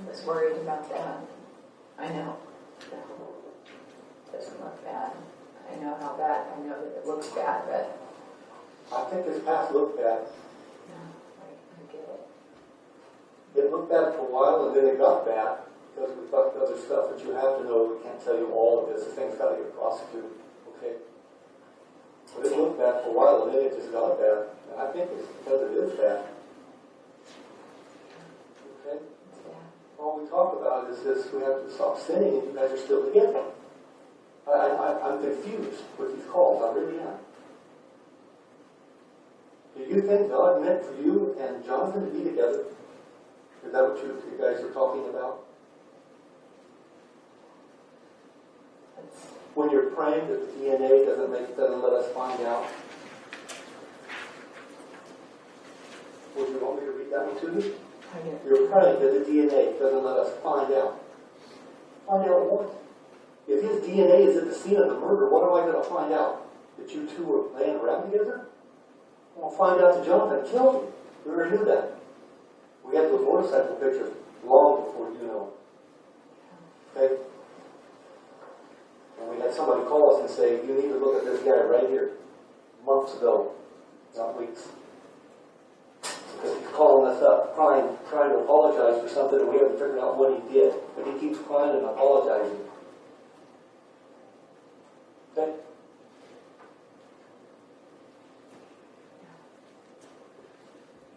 I was worried about that. I know. It doesn't look bad. I know how bad. I know that it looks bad, but I think this past looked bad. no, I get it. It looked bad for a while, and then it got bad because we thought other stuff that you have to know. We can't tell you all of this. This thing's got to get prosecuted. Okay. But it looked bad for a while, and then it just got bad. And I think it's because it is bad. Okay. It's bad. All we talk about is this: we have to stop sinning, and you guys are still together. I'm confused with these calls. I really am. Do you think God meant for you and Jonathan to be together? Is that what you guys are talking about? When you're praying that the DNA doesn't let us find out? Would you want me to read that one to you? I get it. You're praying that the DNA doesn't let us find out. Find out what? If his DNA is at the scene of the murder, what am I going to find out? That you two were laying around together? I'll find out that Jonathan killed you. We already knew that. We had those motorcycle pictures long before you know. Okay? And we had somebody call us and say, you need to look at this guy right here. Months ago, not weeks. Because he's calling us up, crying, trying to apologize for something, and we haven't figured out what he did. But he keeps crying and apologizing. Okay?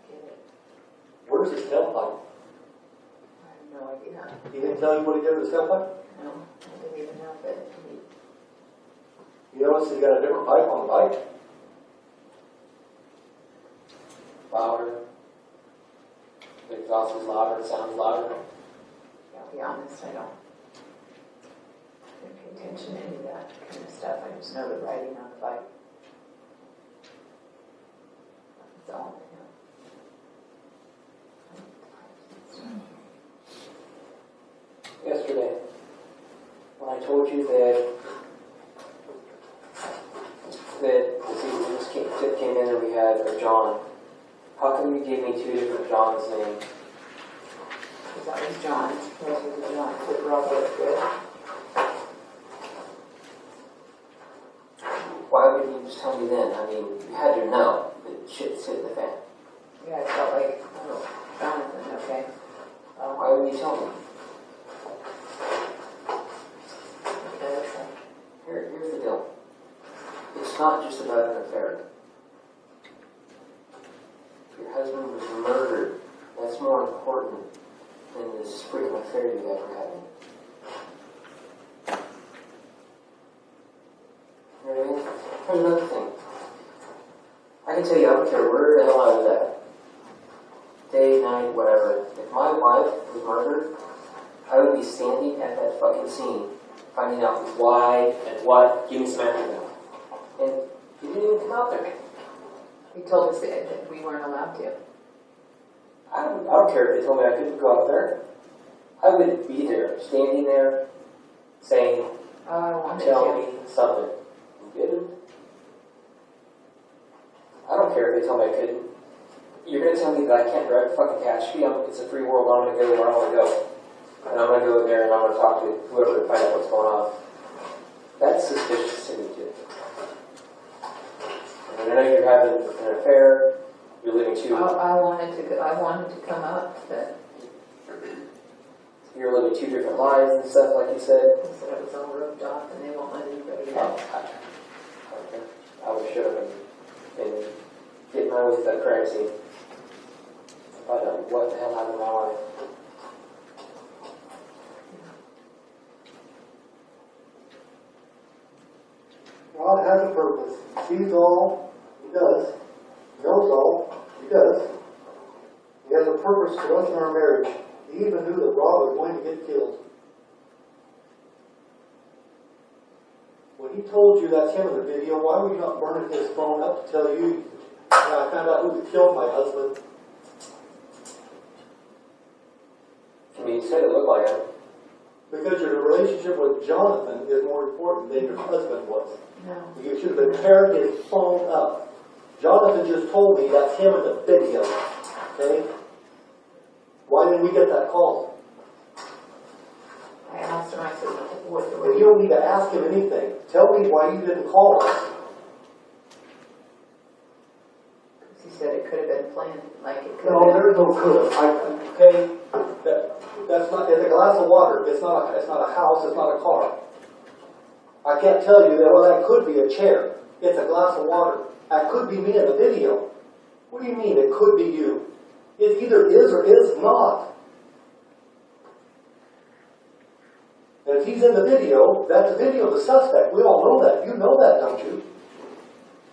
Get it. Where's his tailpipe? I have no idea. He didn't tell you what he did with his tailpipe? No, I didn't even know that he. You notice he got a different pipe on the bike? Louder. The exhaust is louder, it sounds louder. I'll be honest, I don't pay attention to any of that kind of stuff. I just know the writing on the bike. That's all I know. Yesterday, when I told you that John. How come you gave me two different John's names? Because that was John. Those were the Johns that Rob was with. Why wouldn't you just tell me then? I mean, you had to know that shit's hit the fan. Yeah, I felt like, oh, Jonathan, okay. Why wouldn't you tell me? Here's the deal. It's not just about an affair. Your husband was murdered. That's more important than this freaking affair you guys were having. You know what I mean? Here's another thing. I can tell you, I don't care where the hell I was at. Day, night, whatever. If my wife was murdered, I would be standing at that fucking scene, finding out why and what, give me some answers. And you didn't even come out there. He told us that we weren't allowed to. I don't care if they told me I couldn't go out there. I would be there, standing there, saying, Oh, I wanted tell to. me something. You didn't? I don't care if they tell me I couldn't. You're going to tell me that I can't drive the fucking Tehachapi. It's a free world. I'm going to go where I want to go. And I'm going to go there and I'm going to talk to whoever to find out what's going on. That's suspicious to me, too. And I know you're having an affair. You're living two. I wanted to come up, but You're living two different lives and stuff, like you said. they said it was all roped off and they won't let anybody Oh, out. I would should have been getting my way to that crime scene. Find out what the hell happened to my wife. God has a purpose. Sees all, He does. Knows all, He does. He has a purpose for us in our marriage. He even knew that Rob was going to get killed. When he told you that's him in the video, why were you not burning his phone up to tell you, I found out who killed my husband? I mean, you said it looked like him. Because your relationship with Jonathan is more important than your husband was. No. You should have been tearing his phone up. Jonathan just told me that's him in the video. Okay? Why didn't we get that call? I asked him, I said, what the And you don't need to ask him anything. Tell me why you didn't call us. He said it could have been planned, like it could No, have there's no could. Okay? That's not, it's a glass of water. It's not a house, it's not a car. I can't tell you that, well, that could be a chair. It's a glass of water. That could be me in the video. What do you mean it could be you? It either is or is not. And if he's in the video, that's the video of the suspect. We all know that. You know that, don't you?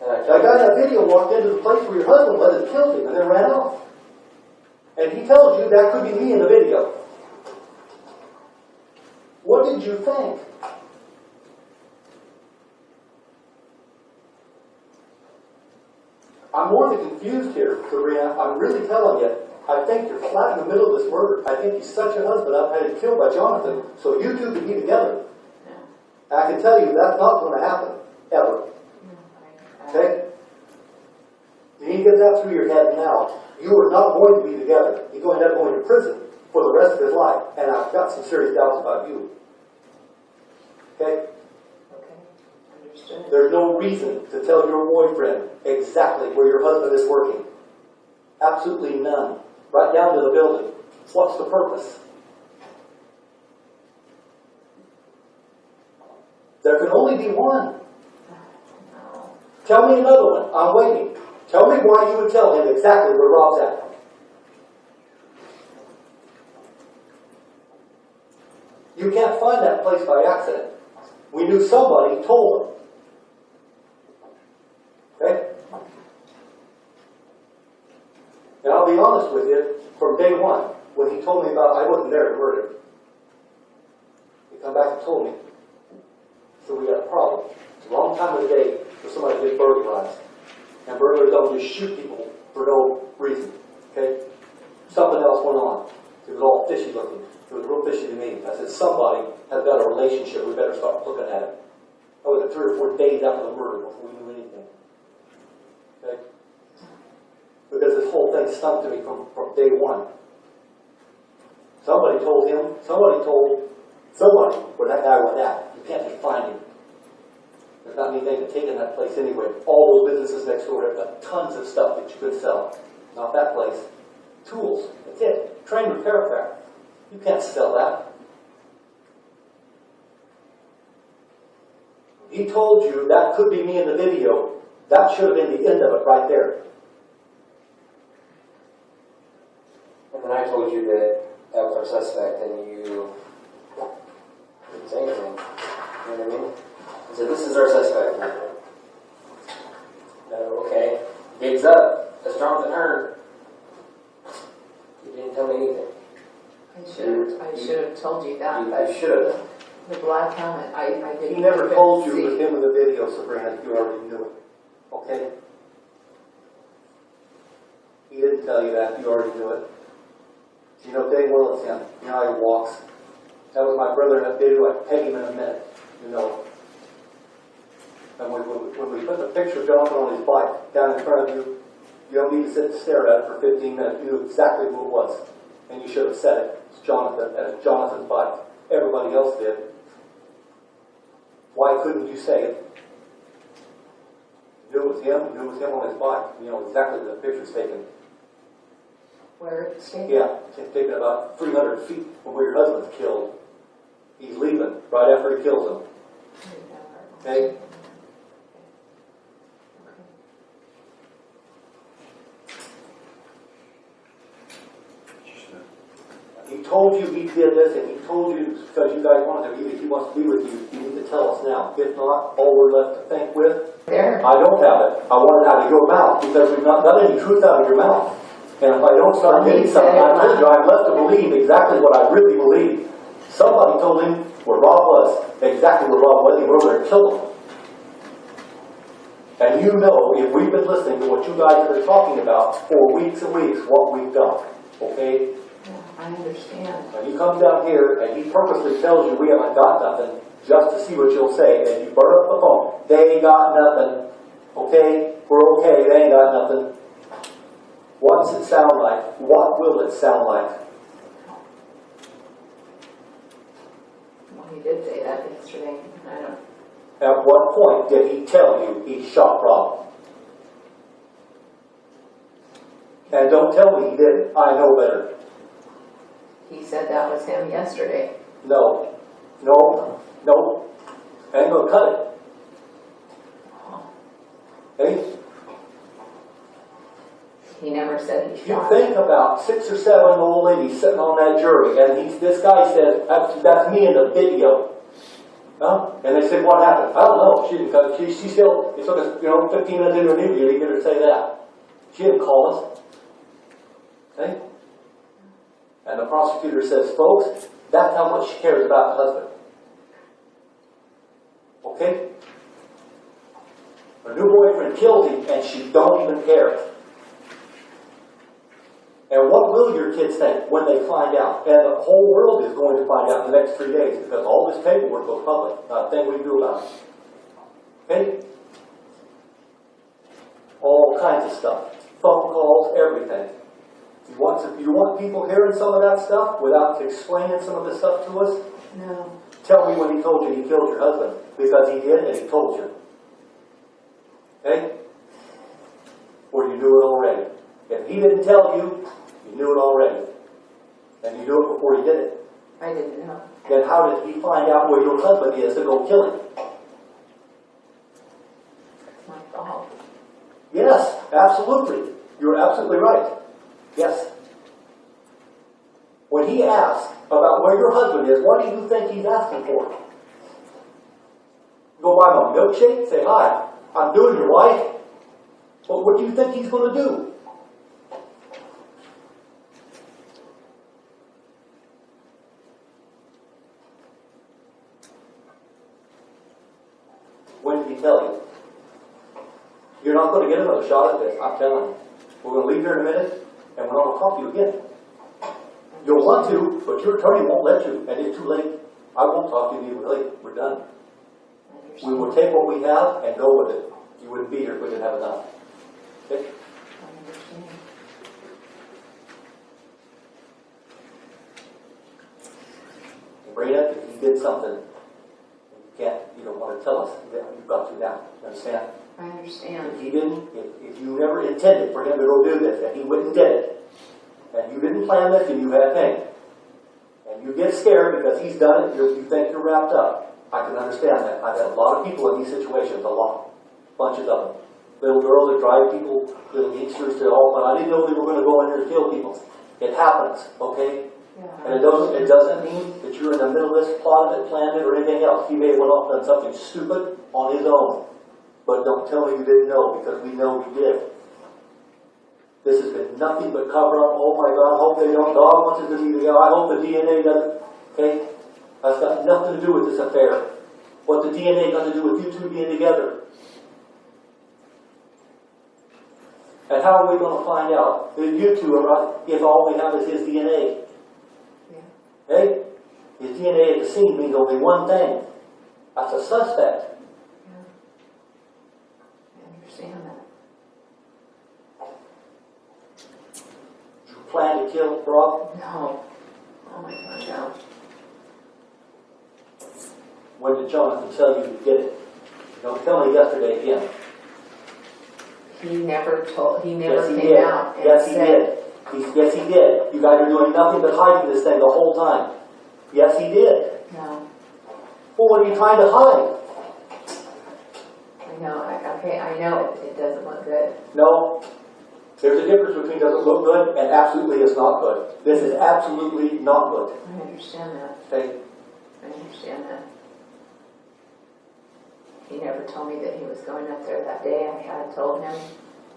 That guy in that video walked into the place where your husband was and killed him and then ran off. And he tells you that could be me in the video. What did you think? I'm more than confused here, Sabrina. I'm really telling you. I think you're flat in the middle of this murder. I think he's such a husband. I've had him killed by Jonathan, so you two can be together. No. I can tell you that's not going to happen, ever. No, Okay? You need to get that through your head now. You are not going to be together. You're going to end up going to prison for the rest of his life. And I've got some serious doubts about you. Okay? Okay, understood. There's no reason to tell your boyfriend exactly where your husband is working. Absolutely none. Right down to the building. What's the purpose? There can only be one. No. Tell me another one. I'm waiting. Tell me why you would tell him exactly where Rob's at. You can't find that place by accident. We knew somebody told him. Okay? And I'll be honest with you, from day one, when he told me about, I wasn't there to murder. He come back and told me. So we got a problem. It's the wrong time of the day for somebody to get burglarized. And burglars don't just shoot people for no reason. Okay? Something else went on. It was all fishy looking. It was real fishy to me. I said, somebody has got a relationship. We better start looking at it. That was 3 or 4 days after the murder before we knew anything. Okay? Because this whole thing stunk to me from day one. Somebody told him, somebody, where that guy went at. You can't just find him. There's not anything to take in that place anyway. All those businesses next door have got tons of stuff that you could sell. Not that place. Tools. That's it. Train repair craft. You can't sell that. He told you that could be me in the video. That should have been the end of it right there. And then I told you that was our suspect, and you didn't say anything. You know what I mean? I said, this is our suspect. Okay. Gigs up. That's Jonathan Hearn. You didn't tell me anything. I should have told you that. You should have. The black helmet, I didn't. He never told you see. with him in the video, Sabrina. You already knew it. Okay? He didn't tell you that. You already knew it. You know dang well it's him. You know how he walks. That was my brother in that video. I'd peg him in a minute. You know. And when we put the picture of Jonathan on his bike down in front of you, you don't need to sit and stare at it for 15 minutes. You knew exactly who it was. And you should have said it. It's Jonathan, and it's Jonathan's bike. Everybody else did. Why couldn't you say it? You knew it was him. You knew it was him on his bike. You know exactly where the picture's taken. Where it's taken? Yeah, it's taken about 300 feet from where your husband's killed. He's leaving right after he kills him. Okay? He told you he did this, and he told you because you guys wanted him. He wants to be with you. You need to tell us now. If not, all we're left to think with. There. I don't have it. I want it out of your mouth because we've not got any truth out of your mouth. And if I don't start getting something, I told you I'm left to believe exactly what I really believe. Somebody told him where Rob was, exactly where Rob was. He went over there and killed him. And you know, if we've been listening to what you guys have been talking about for weeks and weeks, what we've done. Okay? I understand. And he comes down here and he purposely tells you we haven't got nothing just to see what you'll say. And you burn up the phone. They ain't got nothing. Okay? We're okay. They ain't got nothing. What's it sound like? What will it sound like? Well, he did say that yesterday. I don't. At what point did he tell you he shot Rob? And don't tell me he didn't. I know better. He said that was him yesterday. No. No. No. I ain't gonna cut it. Hey? He never said he You shot think about 6 or 7 old ladies sitting on that jury, and this guy says, that's me in the video. Huh? And they said, what happened? I don't know. She didn't cut it. She still, it took us, 15 minutes into an interview to get her to say that. She didn't call us. Okay? And the prosecutor says, folks, that's how much she cares about the husband. Okay? Her new boyfriend killed him, and she don't even care. And what will your kids think when they find out? And the whole world is going to find out in the next 3 days because all this paperwork goes public. Not a thing we can do about it. Okay? All kinds of stuff. Phone calls, everything. You want people hearing some of that stuff without explaining some of the stuff to us? No. Tell me when he told you he killed your husband. Because he did and he told you. Okay? Or you knew it already. If he didn't tell you, you knew it already. And you knew it before he did it. I didn't know. Then how did he find out where your husband is to go kill him? It's my fault. Yes, absolutely. You're absolutely right. Yes. When he asks about where your husband is, what do you think he's asking for? Go buy him a milkshake? Say, hi, I'm doing your wife. Well, what do you think he's going to do? When did he tell you? You're not going to get another shot at this, I'm telling you. We're going to leave here in a minute, and we're not going to talk to you again. You'll want to, but your attorney won't let you, and it's too late. I won't talk to you either. We're done. We will take what we have and go with it. You wouldn't be here if we didn't have enough. Okay? I understand. Sabrina, if he did something, you don't want to tell us that you've got to now. You understand? I understand. If he didn't, if you never intended for him to go do this, and he went and did it, and you didn't plan this, and you had pain, and you get scared because he's done it, you think you're wrapped up. I can understand that. I've had a lot of people in these situations, a lot. Bunches of them. Little girls that drive people, little youngsters to all, but I didn't know they were going to go in there and kill people. It happens, okay? Yeah. And it doesn't mean that you're in the middle of this, plotted it, planned it, or anything else. He may have went off and done something stupid on his own. But don't tell me you didn't know, because we know you did. This has been nothing but cover up. Oh my God, I hope they don't. God wants it to be together. I hope the DNA doesn't. Okay? That's got nothing to do with this affair. What the DNA got to do with you two being together. And how are we going to find out that you two are right if all we have is his DNA? Yeah. Hey? His DNA at the scene means only one thing. That's a suspect. Yeah. I understand that. Did you plan to kill Rob? No. Oh my God, no. When did Jonathan tell you to get it? Don't tell me yesterday again. He never came did. out and Yes, he said, did. Yes, he did. You guys are doing nothing but hiding this thing the whole time. Yes, he did. no. Well, what are you trying to hide? I know, I know it doesn't look good. No. There's a difference between does it look good and absolutely is not good. This is absolutely not good. I understand that. Okay? I understand that. He never told me that he was going up there that day. I had told him,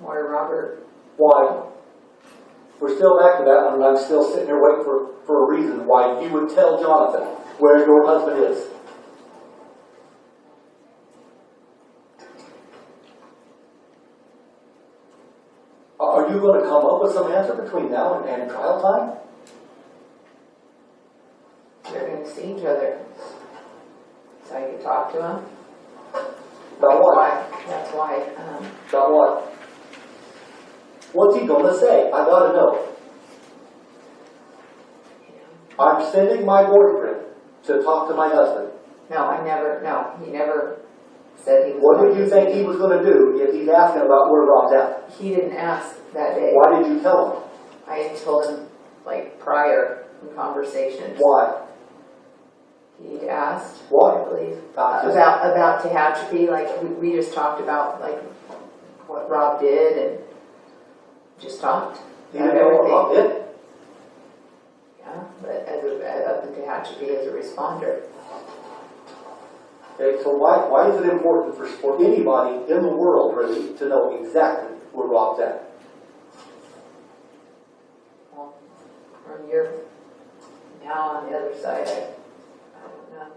or Robert. Why? We're still back to that, and I'm still sitting here waiting for a reason why you would tell Jonathan where your husband is. Are you going to come up with some answer between now and trial time? They're going to see each other. So I could talk to him. About what? That's why. About what? What's he going to say? I got to know. I'm sending my boyfriend to talk to my husband. No, he never said he was. What did you think he was going to do if he's asking about where Rob's at? He didn't ask that day. Why did you tell him? I told him, like, prior in conversations. Why? He'd asked, Why? I believe, Just- about Tehachapi. Like, we just talked about, like, what Rob did and just talked. He didn't know what Rob did? Yeah, but up in Tehachapi as a responder. Okay, so why is it important for anybody in the world, really, to know exactly where Rob's at? Well, from your now on the other side, I don't know.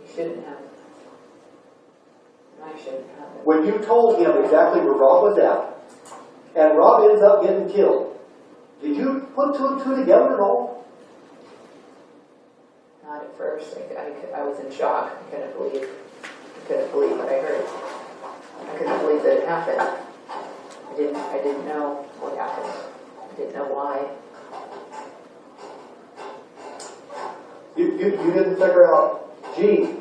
He shouldn't have. And I shouldn't have it. When you told him exactly where Rob was at, and Rob ends up getting killed, did you put two and two together at all? Not at first. I was in shock. I couldn't believe what I heard. I couldn't believe that it happened. I didn't know what happened. I didn't know why. You didn't figure out, gee,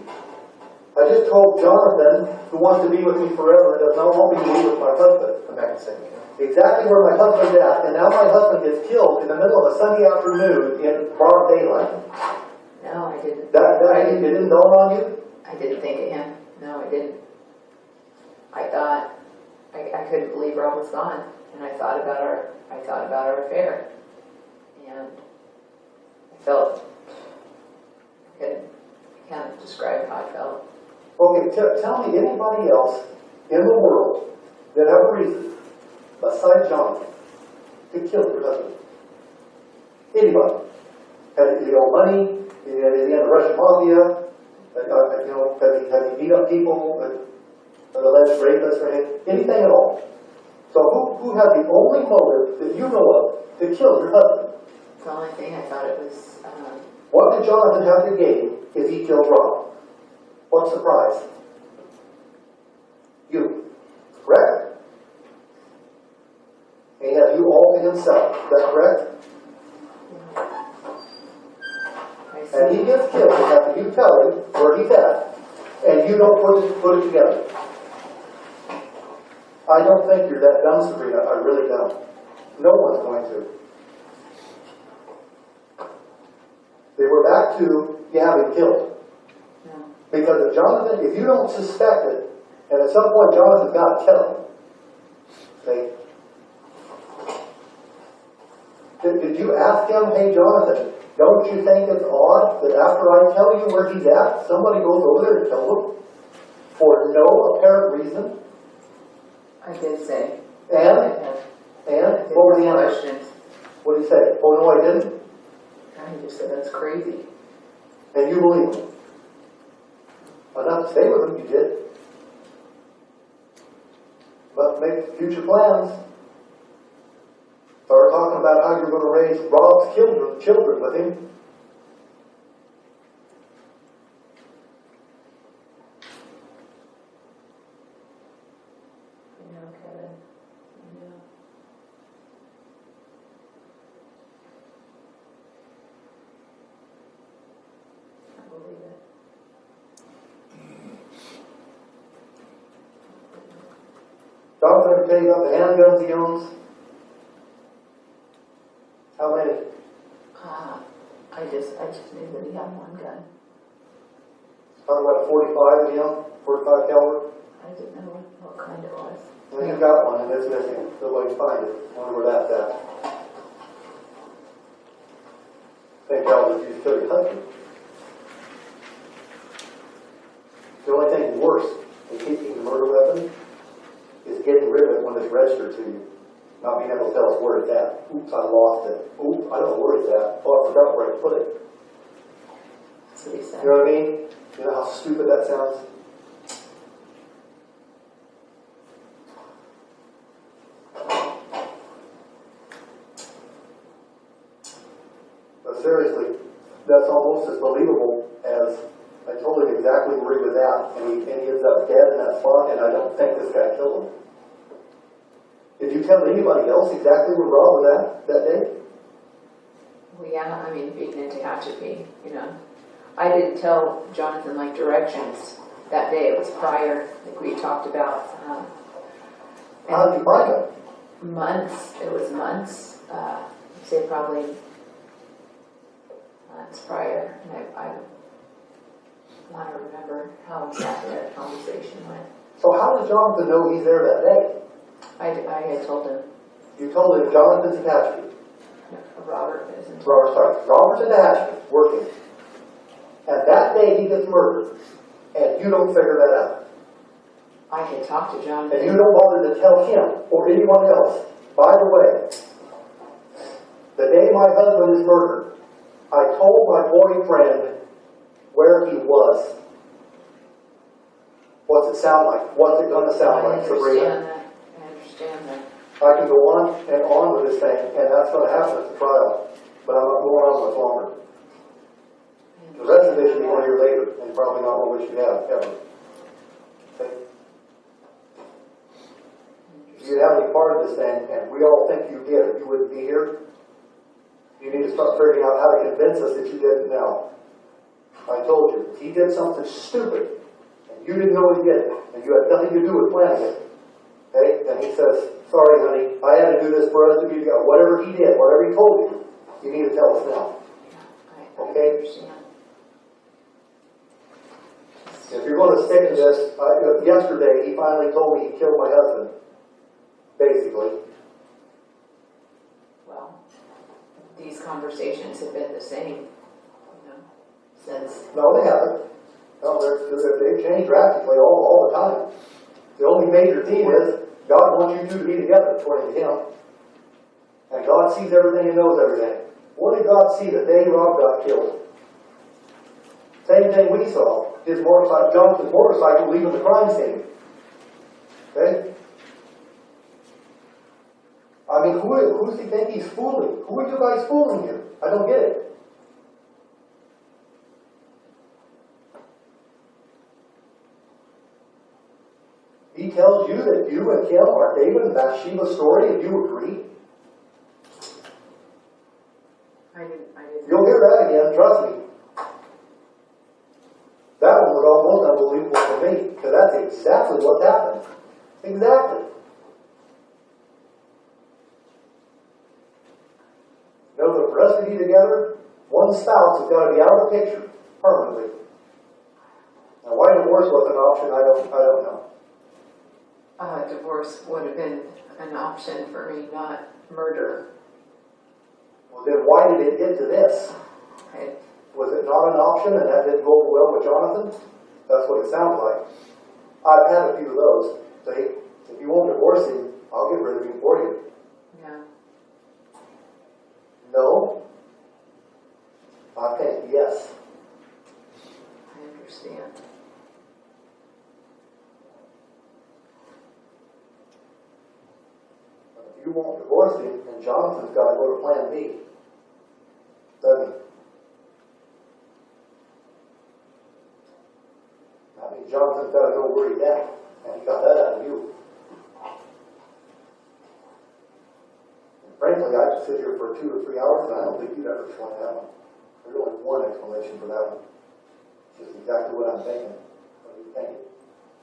I just told Jonathan, who wants to be with me forever and does not want me to be with my husband, I'm back to saying, exactly where my husband's at, and now my husband gets killed in the middle of a Sunday afternoon in broad daylight. No, I didn't. It didn't dawn on you? I didn't think of him. No, I didn't. I thought I couldn't believe Rob was gone, and I thought about our affair, and I felt I can't describe how I felt. Okay, tell me anybody else in the world that have a reason, besides Jonathan, to kill your husband. Anybody. Has he owe money? Is he in the Russian mafia? Has he beat up people? Alleged rapists or anything at all? So who has the only motive that you know of to kill your husband? The only thing I thought it was. What did Jonathan have to gain if he killed Rob? What's the prize? You. Correct? And he has you all to himself. Is that correct? and he gets killed after you tell him where he's at, and you don't put it together. I don't think you're that dumb, Sabrina. I really don't. No one's going to. They were back to you having killed. No. Because if Jonathan, if you don't suspect it, and at some point Jonathan's got to tell him, say, did you ask him, hey Jonathan, don't you think it's odd that after I tell you where he's at, somebody goes over there and kills him? For no apparent reason? I did say. And? What were the answers? Questions. What did he say? Oh no, I didn't? And he just said, that's crazy. And you believe him? Enough to stay with him, you did. But make future plans. Start talking about how you're going to raise Rob's children with him. I know, Kevin. I know. I believe it. Jonathan ever tell you about the handguns he owns? How many? I just knew that he had one gun. Talk about a 45 in him, 45 caliber. I didn't know what kind it was. And he's got one and it's missing. Nobody can find it. Wonder where that's at. Same caliber you kill your husband. The only thing worse than keeping the murder weapon is getting rid of it when it's registered to you. Not being able to tell us where it's at. Oops, I lost it. Oops, I don't know where it's at. Oh, I forgot where I put it. That's what he said. You know what I mean? You know how stupid that sounds? But seriously, that's almost as believable as I told him exactly where he was at, and he ends up dead in that spot, and I don't think this guy killed him. Did you tell anybody else exactly where Rob was at that day? Well, yeah, I mean, being in Tehachapi, you know. I didn't tell Jonathan, like, directions that day. It was prior, like we talked about. How did you find him? Months. It was months. I'd say probably months prior. And I want to remember how exactly that conversation went. So how does Jonathan know he's there that day? I had told him. You told him Jonathan's attached to you. Robert isn't. Robert's attached to you, working. And that day he gets murdered. And you don't figure that out. I had talked to Jonathan. And you don't bother to tell him or anyone else. By the way, the day my husband is murdered, I told my boyfriend where he was. What's it sound like? What's it going to sound like, Sabrina? I understand that. I can go on and on with this thing, and that's going to happen at the trial. But I'm not going on much longer. The rest of it should be one year later, and probably not what we should have, ever. Okay? If you have any part of this thing, and we all think you did, you wouldn't be here. You need to start figuring out how to convince us that you didn't know. I told you, he did something stupid, and you didn't know he did it, and you had nothing to do with planning it. Okay? And he says, sorry, honey, I had to do this for us to be together. Whatever he did, whatever he told you, you need to tell us now. Okay? If you're going to stick to this, yesterday he finally told me he killed my husband. Basically. Well, these conversations have been the same, since. No, they haven't. No, they've changed drastically all the time. The only major theme is God wants you two to be together, according to him. And God sees everything and knows everything. What did God see the day Rob got killed? Same thing we saw. His motorcycle, Jonathan's motorcycle leaving the crime scene. Okay? I mean, who does he think he's fooling? Who are you guys fooling here? I don't get it. He tells you that you and Kim are David and Bathsheba's story, and you agree. I didn't. You'll hear that again, trust me. rest of you together, one spouse has got to be out of the picture permanently. Now, why divorce was an option, I don't know. Divorce would have been an option for me, not murder. Well, then why did it get to this? Okay. Was it not an option and that didn't go over well with Jonathan? That's what it sounds like. I've had a few of those. See, if you won't divorce him, I'll get rid of him for you. Yeah. No? I think yes. I understand. If you won't divorce him, then Jonathan's got to go to plan B. Doesn't he? That means Jonathan's got to know where he's at. And he got that out of you. And frankly, I could sit here for 2 or 3 hours and I don't think you'd ever explain that one. There's only one explanation for that one. It's just exactly what I'm thinking. What are you thinking?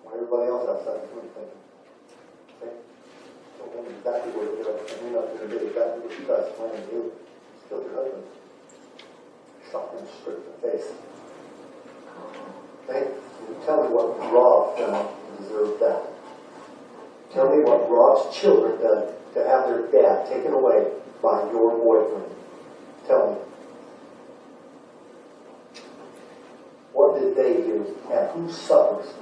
What everybody else outside the room is thinking. Okay? So then exactly what it is. And you're not going to do exactly what you guys plan to do. Just kill your husband. Shot him straight in the face. Okay? You tell me what Rob done deserved that. Tell me what Rob's children done to have their dad taken away by your boyfriend. Tell me. What did they do? And who suffers?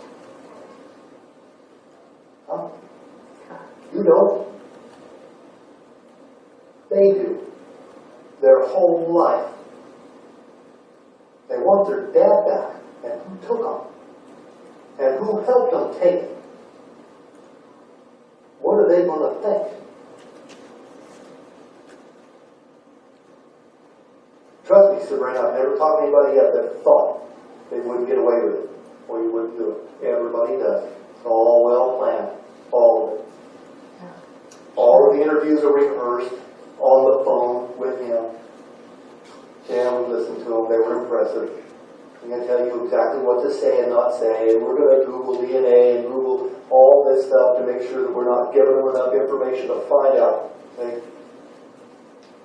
Huh? You don't. They do. Their whole life. They want their dad back. And who took them? And who helped them take it? What are they going to think? Trust me, Sabrina, I've never talked to anybody yet that thought they wouldn't get away with it, or you wouldn't do it. Everybody does. It's all well planned. All of it. All of the interviews are rehearsed on the phone with him. Yeah, we listened to them. They were impressive. I'm going to tell you exactly what to say and not say, and we're going to Google DNA and Google all this stuff to make sure that we're not giving them enough information to find out. Okay?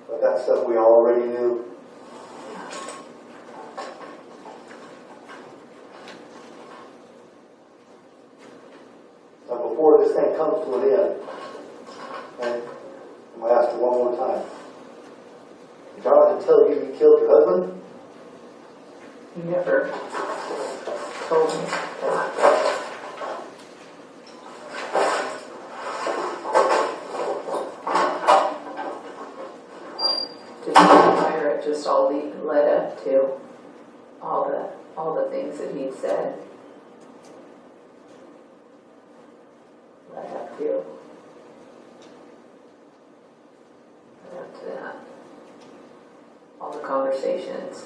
But that stuff we already knew. Now, before this thing comes to an end, and I'm going to ask you one more time. Did Jonathan tell you he killed your husband? He never told me that. It just all led up to all the things that he'd said. Led up to that. All the conversations.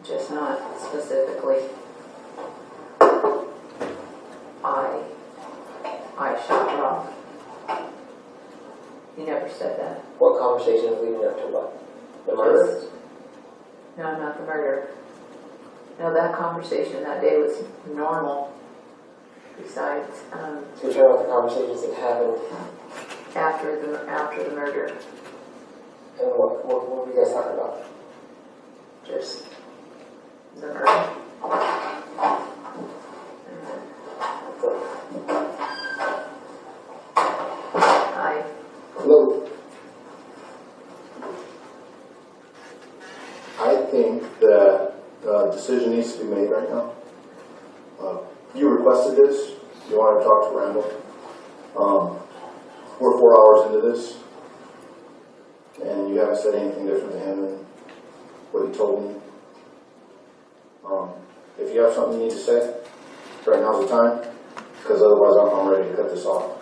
Just not specifically, I shot Rob. He never said that. What conversation is leading up to what? The murder? No, not the murder. No, that conversation that day was normal. Besides, So you're talking about the conversations that happened after the murder, and what were you guys talking about? just the murder. Hello. I think that a decision needs to be made right now. You requested this. You wanted to talk to Randall. We're 4 hours into this, and you haven't said anything different to him than what he told me. If you have something you need to say, right now's the time, because otherwise I'm ready to cut this off.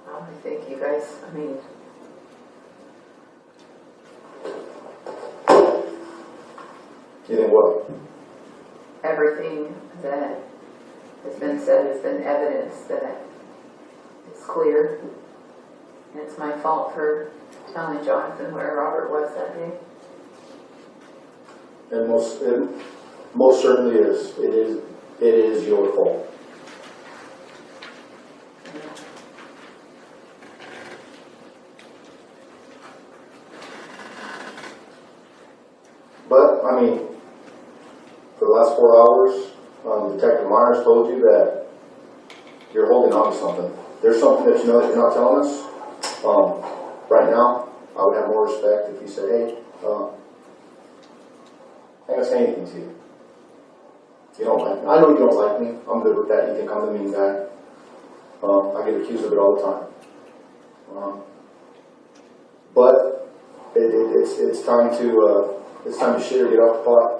I think you guys, You think what? everything that has been said has been evidence that it's clear. And it's my fault for telling Jonathan where Robert was that day. It most certainly is. It is your fault. 4 hours, Detective Myers told you that you're holding on to something. There's something that you know that you're not telling us. Right now, I would have more respect if you said, hey, I'm not gonna say anything to you. You don't like me. I know you don't like me. I'm good with that. You think I'm the mean guy. I get accused of it all the time. But it's time to shit or get off the pot.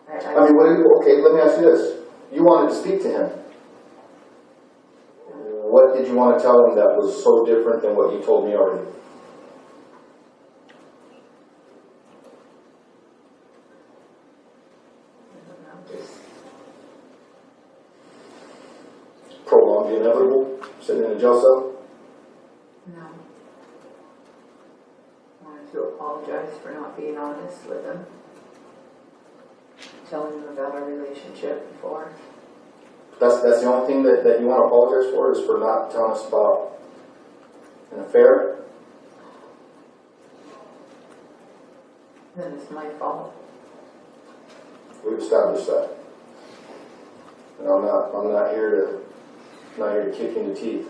I mean, okay, let me ask you this. You wanted to speak to him. What did you want to tell him that was so different than what you told me already? Prolong the inevitable? Sitting in a jail cell? No. I wanted to apologize for not being honest with him. Telling him about our relationship before. That's the only thing that you want to apologize for, is for not telling us about an affair? Then it's my fault. We've established that. And I'm not here to kick you in the teeth.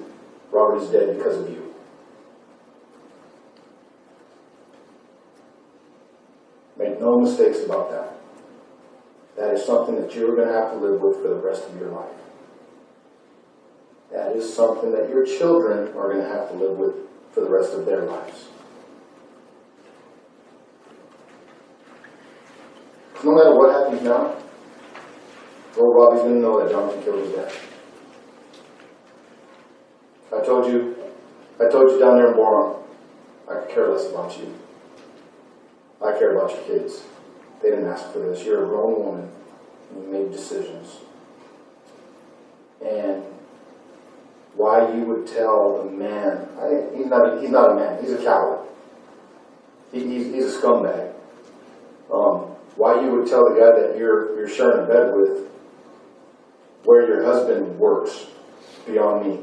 Robert's dead because of you. Make no mistakes about that. That is something that you're going to have to live with for the rest of your life. That is something that your children are going to have to live with for the rest of their lives. No matter what happens now, little Robbie's going to know that Jonathan killed his dad. I told you down there in Boron, I could care less about you. I care about your kids. They didn't ask for this. You're a grown woman. You made decisions. And why you would tell the man, he's not a man, he's a coward. He's a scumbag. Why you would tell the guy that you're sharing a bed with where your husband works, beyond me.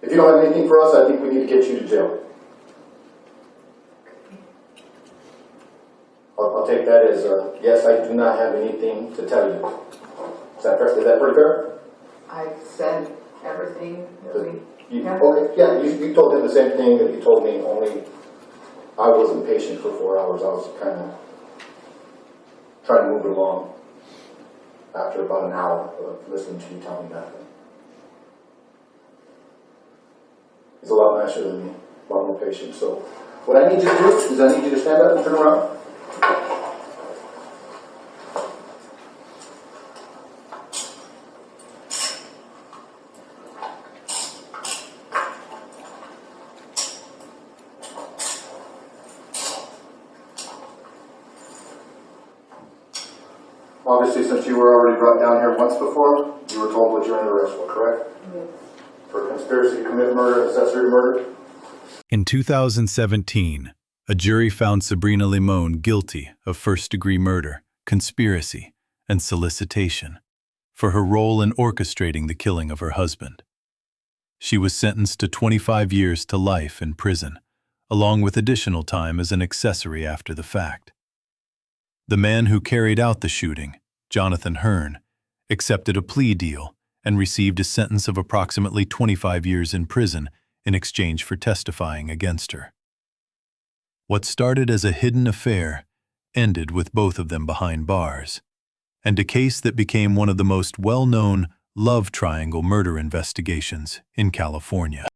If you don't have anything for us, I think we need to get you to jail. I'll take that as a yes, I do not have anything to tell you. Is that pretty fair? I've said everything that we Okay, yeah, you told him the same thing that you told me, only I wasn't patient for 4 hours. I was kind of trying to move it along after about an hour of listening to you tell me that. He's a lot nicer than me, a lot more patient. So what I need you to do is I need you to stand up and turn around. Obviously, since you were already brought down here once before, you were told what you're under arrest for, correct? Yes. For conspiracy to commit murder and accessory murder? In 2017, a jury found Sabrina Limon guilty of first-degree murder, conspiracy, and solicitation for her role in orchestrating the killing of her husband. She was sentenced to 25 years to life in prison, along with additional time as an accessory after the fact. The man who carried out the shooting, Jonathan Hearn, accepted a plea deal and received a sentence of approximately 25 years in prison in exchange for testifying against her. What started as a hidden affair ended with both of them behind bars, and a case that became one of the most well-known love triangle murder investigations in California.